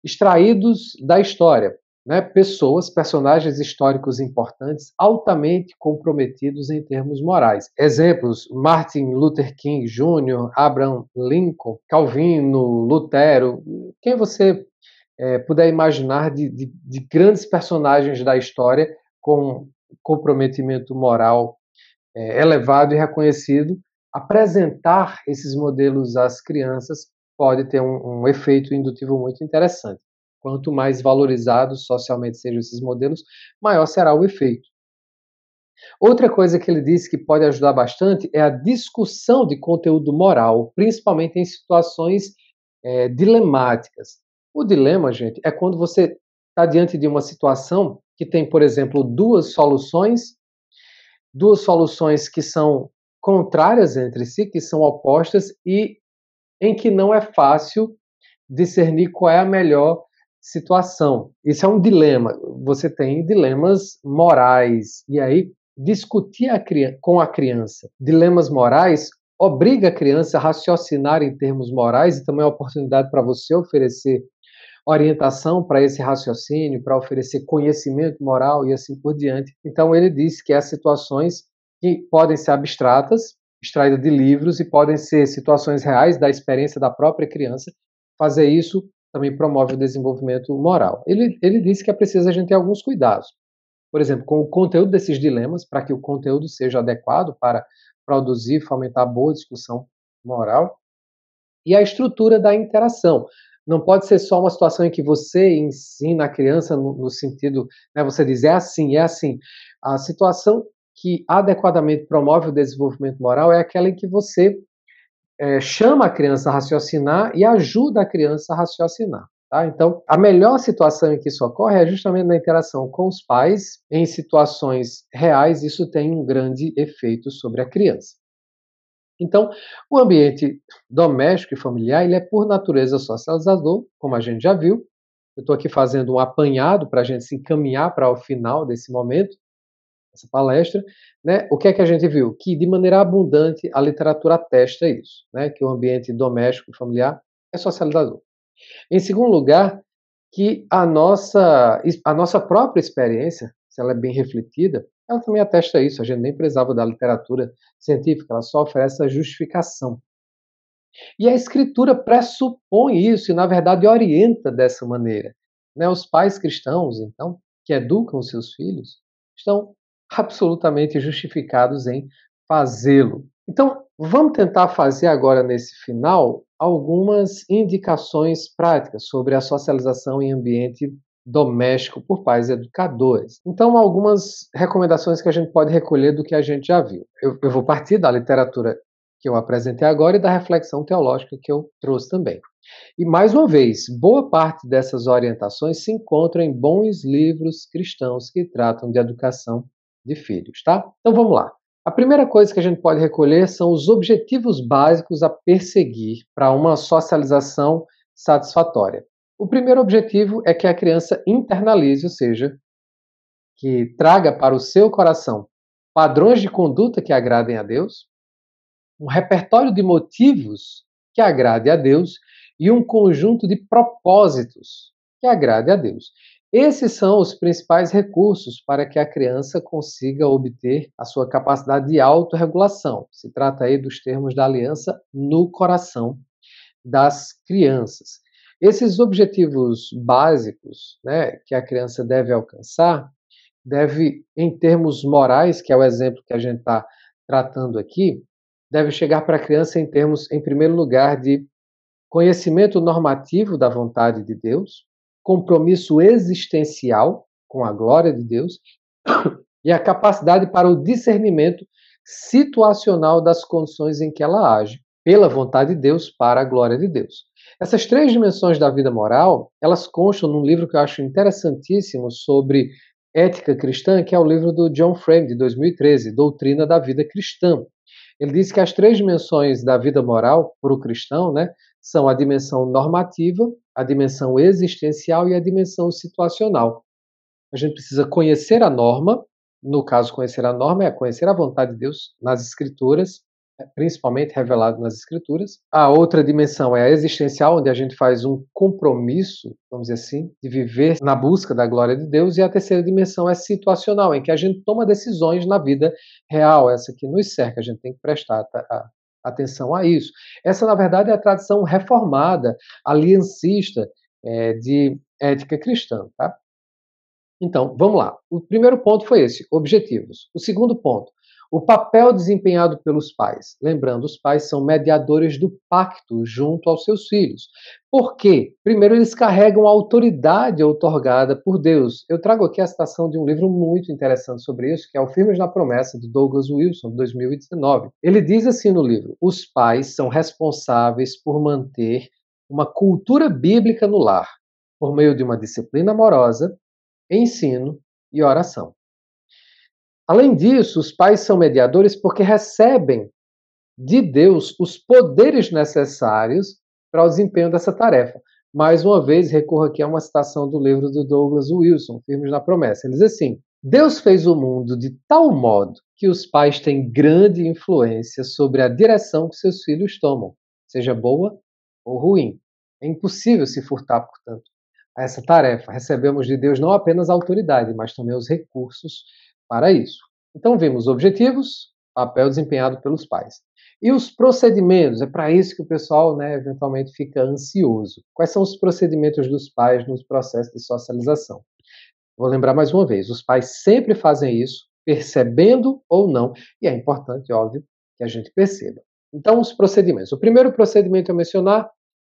extraídos da história, né? Personagens históricos importantes, altamente comprometidos em termos morais. Exemplos: Martin Luther King Jr., Abraham Lincoln, Calvino, Lutero, quem você puder imaginar de grandes personagens da história com comprometimento moral elevado e reconhecido, apresentar esses modelos às crianças pode ter um efeito indutivo muito interessante. Quanto mais valorizados socialmente sejam esses modelos, maior será o efeito. Outra coisa que ele disse que pode ajudar bastante é a discussão de conteúdo moral, principalmente em situações dilemáticas. O dilema, gente, é quando você está diante de uma situação que tem, por exemplo, duas soluções que são contrárias entre si, que são opostas e em que não é fácil discernir qual é a melhor situação. Isso é um dilema. Você tem dilemas morais. E aí, discutir com a criança dilemas morais obriga a criança a raciocinar em termos morais e também é uma oportunidade para você oferecer orientação para esse raciocínio, para oferecer conhecimento moral e assim por diante. Então, ele diz que há situações que podem ser abstratas, extraídas de livros, e podem ser situações reais da experiência da própria criança. Fazer isso também promove o desenvolvimento moral. Ele disse que é preciso a gente ter alguns cuidados. Por exemplo, com o conteúdo desses dilemas, para que o conteúdo seja adequado para produzir e fomentar boa discussão moral, e a estrutura da interação. Não pode ser só uma situação em que você ensina a criança no sentido, né, você diz, é assim, é assim. A situação que adequadamente promove o desenvolvimento moral é aquela em que você chama a criança a raciocinar e ajuda a criança a raciocinar. Tá? Então, a melhor situação em que isso ocorre é justamente na interação com os pais, em situações reais, isso tem um grande efeito sobre a criança. Então, o ambiente doméstico e familiar, ele é por natureza socializador, como a gente já viu. Eu estou aqui fazendo um apanhado para a gente se encaminhar para o final desse momento, essa palestra. Né? O que é que a gente viu? Que, de maneira abundante, a literatura atesta isso, né? Que o ambiente doméstico e familiar é socializador. Em segundo lugar, que a nossa própria experiência, se ela é bem refletida, ela também atesta isso. A gente nem precisava da literatura científica, ela só oferece a justificação. E a escritura pressupõe isso e, na verdade, orienta dessa maneira. Né? Os pais cristãos, então, que educam os seus filhos, estão absolutamente justificados em fazê-lo. Então, vamos tentar fazer agora, nesse final, algumas indicações práticas sobre a socialização em ambiente doméstico por pais educadores. Então, algumas recomendações que a gente pode recolher do que a gente já viu. Eu vou partir da literatura que eu apresentei agora e da reflexão teológica que eu trouxe também. E, mais uma vez, boa parte dessas orientações se encontram em bons livros cristãos que tratam de educação de filhos, tá? Então vamos lá. A primeira coisa que a gente pode recolher são os objetivos básicos a perseguir para uma socialização satisfatória. O primeiro objetivo é que a criança internalize, ou seja, que traga para o seu coração padrões de conduta que agradem a Deus, um repertório de motivos que agrade a Deus e um conjunto de propósitos que agrade a Deus. Esses são os principais recursos para que a criança consiga obter a sua capacidade de autorregulação. Se trata aí dos termos da aliança no coração das crianças. Esses objetivos básicos, né, que a criança deve alcançar, deve, em termos morais, que é o exemplo que a gente está tratando aqui, deve chegar para a criança em termos, em primeiro lugar, de conhecimento normativo da vontade de Deus, compromisso existencial com a glória de Deus e a capacidade para o discernimento situacional das condições em que ela age, pela vontade de Deus, para a glória de Deus. Essas três dimensões da vida moral, elas constam num livro que eu acho interessantíssimo sobre ética cristã, que é o livro do John Frame, de 2013, Doutrina da Vida Cristã. Ele diz que as três dimensões da vida moral para o cristão, né, são a dimensão normativa, a dimensão existencial e a dimensão situacional. A gente precisa conhecer a norma, no caso, conhecer a norma é conhecer a vontade de Deus nas Escrituras, principalmente revelado nas Escrituras. A outra dimensão é a existencial, onde a gente faz um compromisso, vamos dizer assim, de viver na busca da glória de Deus. E a terceira dimensão é situacional, em que a gente toma decisões na vida real, essa que nos cerca, a gente tem que prestar atenção a isso. Essa, na verdade, é a tradição reformada, aliancista, de ética cristã, tá? Então, vamos lá. O primeiro ponto foi esse, objetivos. O segundo ponto, o papel desempenhado pelos pais. Lembrando, os pais são mediadores do pacto junto aos seus filhos. Por quê? Primeiro, eles carregam a autoridade outorgada por Deus. Eu trago aqui a citação de um livro muito interessante sobre isso, que é o Firmes na Promessa, de Douglas Wilson, de 2019. Ele diz assim no livro: os pais são responsáveis por manter uma cultura bíblica no lar, por meio de uma disciplina amorosa, ensino e oração. Além disso, os pais são mediadores porque recebem de Deus os poderes necessários para o desempenho dessa tarefa. Mais uma vez, recorro aqui a uma citação do livro do Douglas Wilson, Firmes na Promessa. Ele diz assim: Deus fez o mundo de tal modo que os pais têm grande influência sobre a direção que seus filhos tomam, seja boa ou ruim. É impossível se furtar, portanto, a essa tarefa. Recebemos de Deus não apenas a autoridade, mas também os recursos para isso. Então, vimos objetivos, papel desempenhado pelos pais. E os procedimentos? É para isso que o pessoal, né, eventualmente fica ansioso. Quais são os procedimentos dos pais nos processos de socialização? Vou lembrar mais uma vez: os pais sempre fazem isso, percebendo ou não, e é importante, óbvio, que a gente perceba. Então, os procedimentos. O primeiro procedimento a mencionar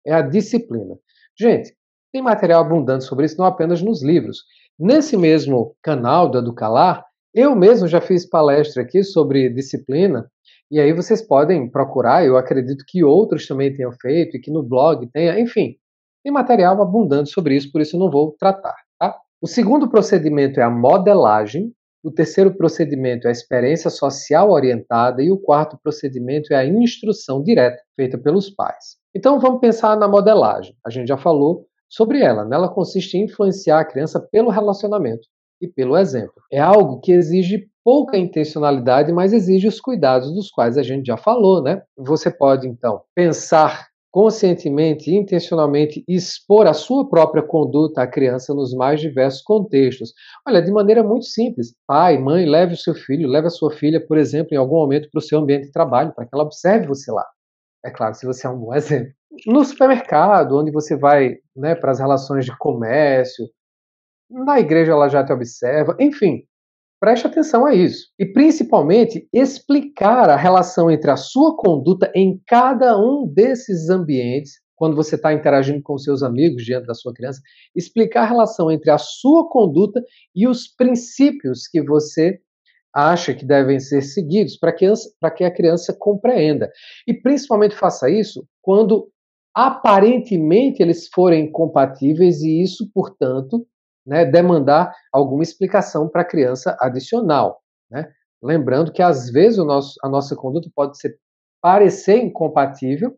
é a disciplina. Gente, tem material abundante sobre isso, não apenas nos livros. Nesse mesmo canal do Educalar, eu mesmo já fiz palestra aqui sobre disciplina, e aí vocês podem procurar, eu acredito que outros também tenham feito, e que no blog tenha, enfim, tem material abundante sobre isso, por isso eu não vou tratar, tá? O segundo procedimento é a modelagem, o terceiro procedimento é a experiência social orientada, e o quarto procedimento é a instrução direta, feita pelos pais. Então vamos pensar na modelagem. A gente já falou sobre ela, né? Ela consiste em influenciar a criança pelo relacionamento e pelo exemplo. É algo que exige pouca intencionalidade, mas exige os cuidados dos quais a gente já falou, né? Você pode, então, pensar conscientemente e intencionalmente expor a sua própria conduta à criança nos mais diversos contextos. Olha, de maneira muito simples. Pai, mãe, leve o seu filho, leve a sua filha, por exemplo, em algum momento para o seu ambiente de trabalho, para que ela observe você lá. É claro, se você é um bom exemplo. No supermercado, onde você vai, né, para as relações de comércio, na igreja ela já te observa, enfim, preste atenção a isso. E principalmente explicar a relação entre a sua conduta em cada um desses ambientes, quando você está interagindo com seus amigos diante da sua criança, explicar a relação entre a sua conduta e os princípios que você acha que devem ser seguidos para que a criança compreenda. E principalmente faça isso quando aparentemente eles forem compatíveis e isso, portanto, né, demandar alguma explicação para a criança adicional. Né? Lembrando que às vezes a nossa conduta pode parecer incompatível,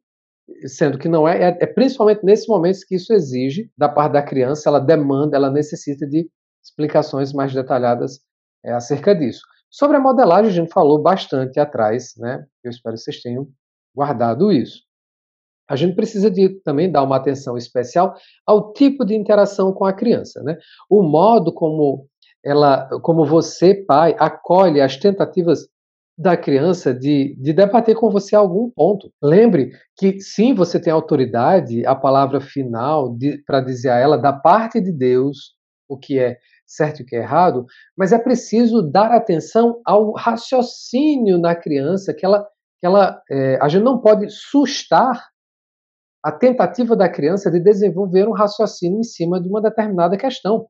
sendo que não é, é principalmente nesses momentos que isso exige da parte da criança, ela demanda, ela necessita de explicações mais detalhadas acerca disso. Sobre a modelagem, a gente falou bastante atrás, né? Eu espero que vocês tenham guardado isso. A gente precisa também dar uma atenção especial ao tipo de interação com a criança, né? O modo como você, pai, acolhe as tentativas da criança de debater com você algum ponto. Lembre que sim, você tem autoridade, a palavra final para dizer a ela da parte de Deus o que é certo e o que é errado, mas é preciso dar atenção ao raciocínio na criança, a gente não pode sustar a tentativa da criança de desenvolver um raciocínio em cima de uma determinada questão.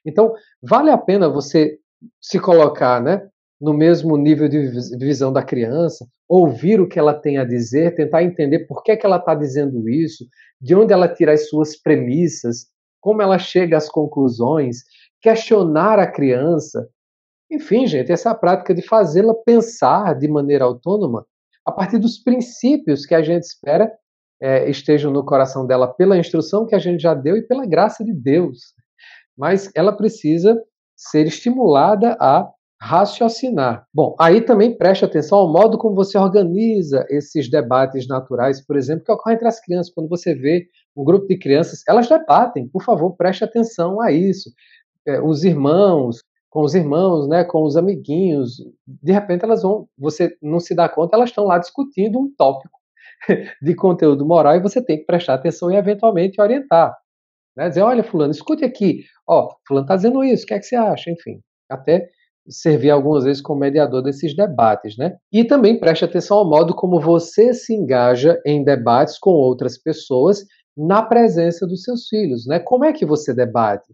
Então, vale a pena você se colocar, né, no mesmo nível de visão da criança, ouvir o que ela tem a dizer, tentar entender por que ela está dizendo isso, de onde ela tira as suas premissas, como ela chega às conclusões, questionar a criança. Enfim, gente, essa prática de fazê-la pensar de maneira autônoma a partir dos princípios que a gente espera estejam no coração dela pela instrução que a gente já deu e pela graça de Deus. Mas ela precisa ser estimulada a raciocinar. Bom, aí também preste atenção ao modo como você organiza esses debates naturais, por exemplo, que ocorrem entre as crianças. Quando você vê um grupo de crianças, elas debatem, por favor, preste atenção a isso. Os irmãos, com os irmãos, né, com os amiguinhos, de repente você não se dá conta, elas estão lá discutindo um tópico de conteúdo moral e você tem que prestar atenção e eventualmente orientar. né? Dizer, olha, fulano, escute aqui, ó, fulano está dizendo isso, o que é que você acha? Enfim, até servir algumas vezes como mediador desses debates, né? E também preste atenção ao modo como você se engaja em debates com outras pessoas na presença dos seus filhos, né? Como é que você debate?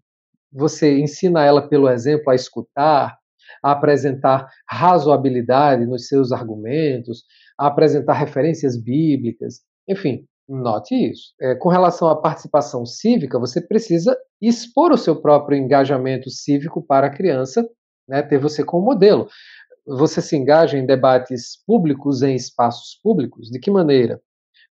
Você ensina ela pelo exemplo a escutar, a apresentar razoabilidade nos seus argumentos, a apresentar referências bíblicas, enfim, note isso. Com relação à participação cívica, você precisa expor o seu próprio engajamento cívico para a criança, né, ter você como modelo. Você se engaja em debates públicos em espaços públicos? De que maneira?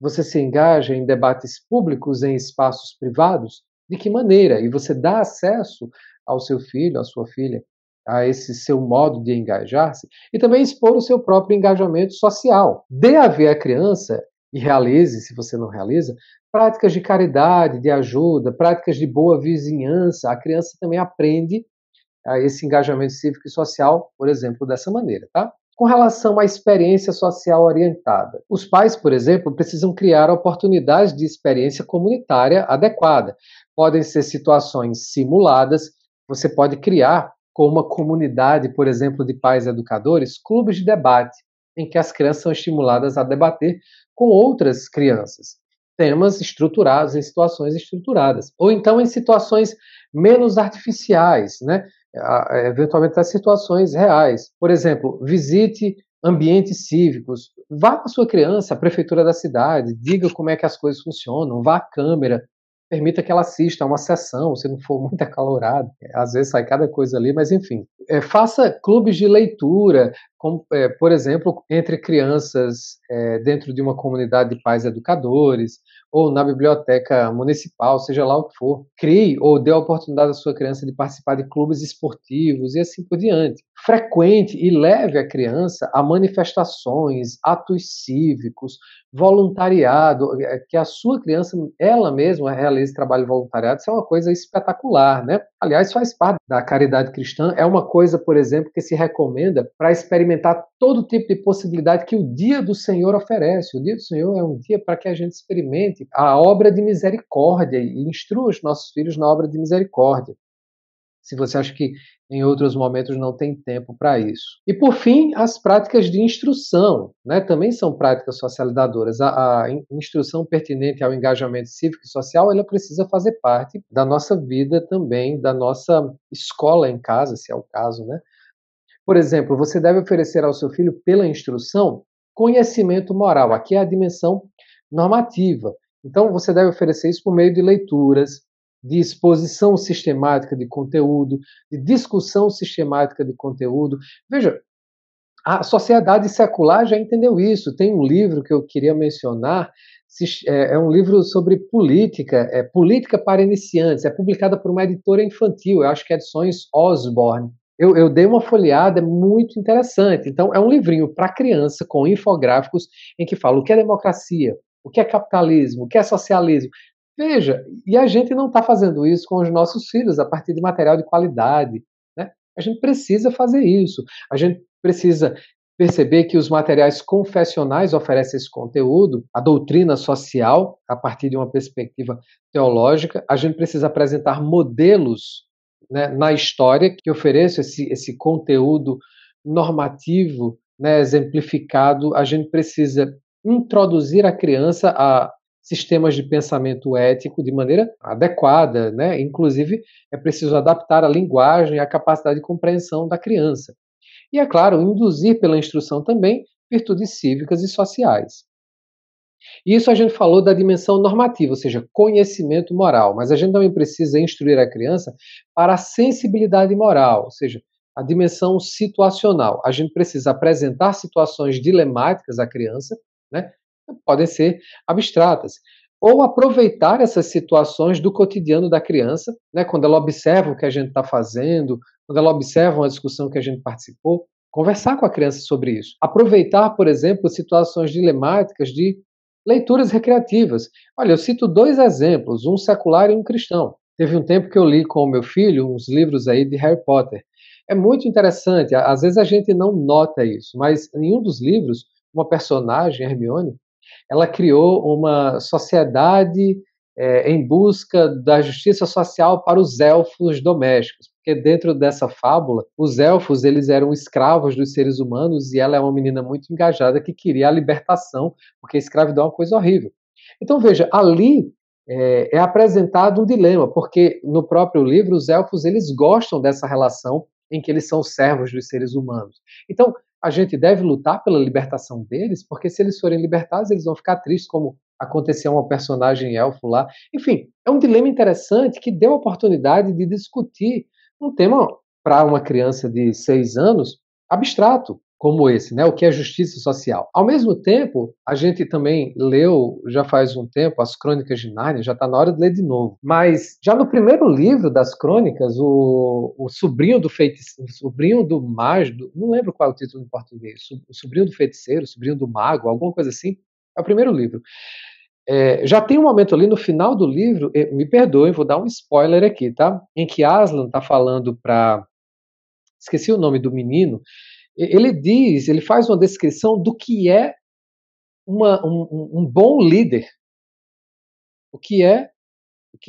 Você se engaja em debates públicos em espaços privados? De que maneira? E você dá acesso ao seu filho, à sua filha, a esse seu modo de engajar-se e também expor o seu próprio engajamento social. Dê a ver à criança e realize, se você não realiza, práticas de caridade, de ajuda, práticas de boa vizinhança. A criança também aprende a esse engajamento cívico e social, por exemplo, dessa maneira, tá? Com relação à experiência social orientada, os pais, por exemplo, precisam criar oportunidades de experiência comunitária adequada. Podem ser situações simuladas, você pode criar com uma comunidade, por exemplo, de pais educadores, clubes de debate, em que as crianças são estimuladas a debater com outras crianças, temas estruturados em situações estruturadas, ou então em situações menos artificiais, né? Eventualmente até situações reais. Por exemplo, visite ambientes cívicos, vá com a sua criança à prefeitura da cidade, diga como é que as coisas funcionam, vá à Câmara, permita que ela assista a uma sessão, se não for muito acalorado, às vezes sai cada coisa ali, mas enfim. Faça clubes de leitura, como, por exemplo, entre crianças dentro de uma comunidade de pais educadores, ou na biblioteca municipal, seja lá o que for. Crie ou dê a oportunidade à sua criança de participar de clubes esportivos e assim por diante. Frequente e leve a criança a manifestações, atos cívicos, voluntariado, que a sua criança, ela mesma, realize trabalho voluntariado, isso é uma coisa espetacular, né? Aliás, faz parte da caridade cristã, é uma coisa, por exemplo, que se recomenda para experimentar todo tipo de possibilidade que o dia do Senhor oferece. O dia do Senhor é um dia para que a gente experimente a obra de misericórdia e instrua os nossos filhos na obra de misericórdia. Se você acha que em outros momentos não tem tempo para isso. E por fim, as práticas de instrução, né, também são práticas socializadoras. A instrução pertinente ao engajamento cívico e social, ela precisa fazer parte da nossa vida também, da nossa escola em casa, se é o caso, né? Por exemplo, você deve oferecer ao seu filho, pela instrução, conhecimento moral. Aqui é a dimensão normativa. Então, você deve oferecer isso por meio de leituras, de exposição sistemática de conteúdo, de discussão sistemática de conteúdo. Veja, a sociedade secular já entendeu isso. Tem um livro que eu queria mencionar, é um livro sobre política, Política para Iniciantes, é publicada por uma editora infantil, eu acho que é Edições Osborne. Eu dei uma folheada, é muito interessante. Então, é um livrinho para criança, com infográficos, em que fala o que é democracia, o que é capitalismo, o que é socialismo. Veja, e a gente não está fazendo isso com os nossos filhos, a partir de material de qualidade, né? A gente precisa fazer isso. A gente precisa perceber que os materiais confessionais oferecem esse conteúdo, a doutrina social, a partir de uma perspectiva teológica. A gente precisa apresentar modelos, né, na história que ofereçam esse conteúdo normativo, né, exemplificado. A gente precisa introduzir a criança a sistemas de pensamento ético de maneira adequada, né? Inclusive, é preciso adaptar a linguagem e a capacidade de compreensão da criança. E, é claro, induzir pela instrução também virtudes cívicas e sociais. Isso a gente falou da dimensão normativa, ou seja, conhecimento moral, mas a gente também precisa instruir a criança para a sensibilidade moral, ou seja, a dimensão situacional. A gente precisa apresentar situações dilemáticas à criança, né? Podem ser abstratas, ou aproveitar essas situações do cotidiano da criança, né? Quando ela observa o que a gente está fazendo, quando ela observa uma discussão que a gente participou, conversar com a criança sobre isso. Aproveitar, por exemplo, situações dilemáticas de leituras recreativas. Olha, eu cito dois exemplos, um secular e um cristão. Teve um tempo que eu li com o meu filho uns livros aí de Harry Potter. É muito interessante, às vezes a gente não nota isso, mas em um dos livros, uma personagem, Hermione, ela criou uma sociedade em busca da justiça social para os elfos domésticos, porque dentro dessa fábula, os elfos eles eram escravos dos seres humanos e ela é uma menina muito engajada que queria a libertação, porque a escravidão é uma coisa horrível. Então veja, ali é apresentado um dilema, porque no próprio livro os elfos eles gostam dessa relação em que eles são servos dos seres humanos. Então a gente deve lutar pela libertação deles, porque se eles forem libertados eles vão ficar tristes, como aconteceu uma personagem elfo lá. Enfim, é um dilema interessante que deu a oportunidade de discutir um tema para uma criança de 6 anos abstrato, como esse, né? O que é justiça social. Ao mesmo tempo, a gente também leu, já faz um tempo, as Crônicas de Nárnia, já está na hora de ler de novo. Mas já no primeiro livro das Crônicas, o sobrinho do feiticeiro, o sobrinho do mágico, não lembro qual é o título em português, o sobrinho do feiticeiro, o sobrinho do mago, alguma coisa assim, é o primeiro livro. Já tem um momento ali no final do livro, me perdoem, vou dar um spoiler aqui, tá? Em que Aslan está falando para. Esqueci o nome do menino. Ele faz uma descrição do que é um bom líder. O que é,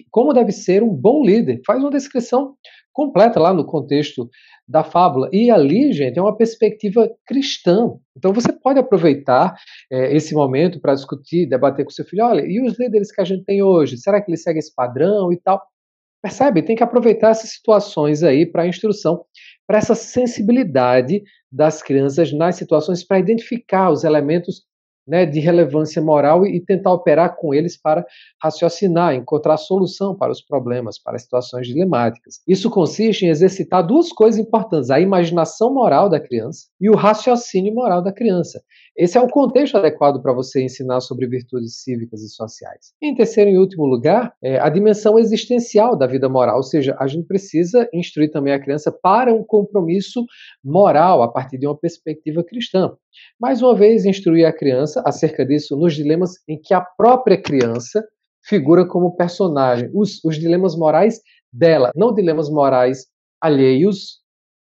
como deve ser um bom líder. Faz uma descrição completa lá no contexto da fábula. E ali, gente, é uma perspectiva cristã. Então você pode aproveitar esse momento para discutir, debater com seu filho. Olha, e os líderes que a gente tem hoje? Será que eles seguem esse padrão e tal? Percebe? Tem que aproveitar essas situações aí para a instrução, para essa sensibilidade das crianças nas situações, para identificar os elementos, né, de relevância moral e tentar operar com eles para raciocinar, encontrar solução para os problemas, para as situações dilemáticas. Isso consiste em exercitar duas coisas importantes: a imaginação moral da criança e o raciocínio moral da criança. Esse é o contexto adequado para você ensinar sobre virtudes cívicas e sociais. Em terceiro e último lugar, a dimensão existencial da vida moral, ou seja, a gente precisa instruir também a criança para um compromisso moral a partir de uma perspectiva cristã. Mais uma vez, instruir a criança acerca disso nos dilemas em que a própria criança figura como personagem, os dilemas morais dela, não dilemas morais alheios,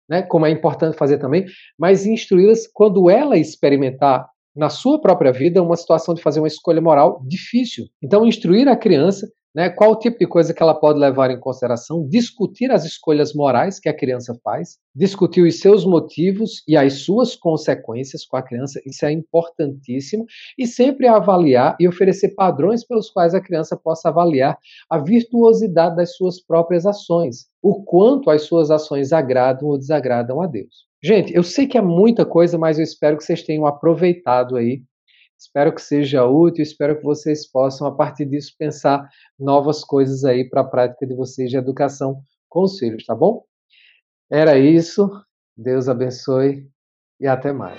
né, como é importante fazer também, mas instruí-las quando ela experimentar na sua própria vida uma situação de fazer uma escolha moral difícil. Então, instruir a criança, né, qual o tipo de coisa que ela pode levar em consideração, discutir as escolhas morais que a criança faz, discutir os seus motivos e as suas consequências com a criança, isso é importantíssimo, e sempre avaliar e oferecer padrões pelos quais a criança possa avaliar a virtuosidade das suas próprias ações, o quanto as suas ações agradam ou desagradam a Deus. Gente, eu sei que é muita coisa, mas eu espero que vocês tenham aproveitado aí. Espero que seja útil, espero que vocês possam, a partir disso, pensar novas coisas aí para a prática de vocês de educação com os filhos, tá bom? Era isso. Deus abençoe e até mais.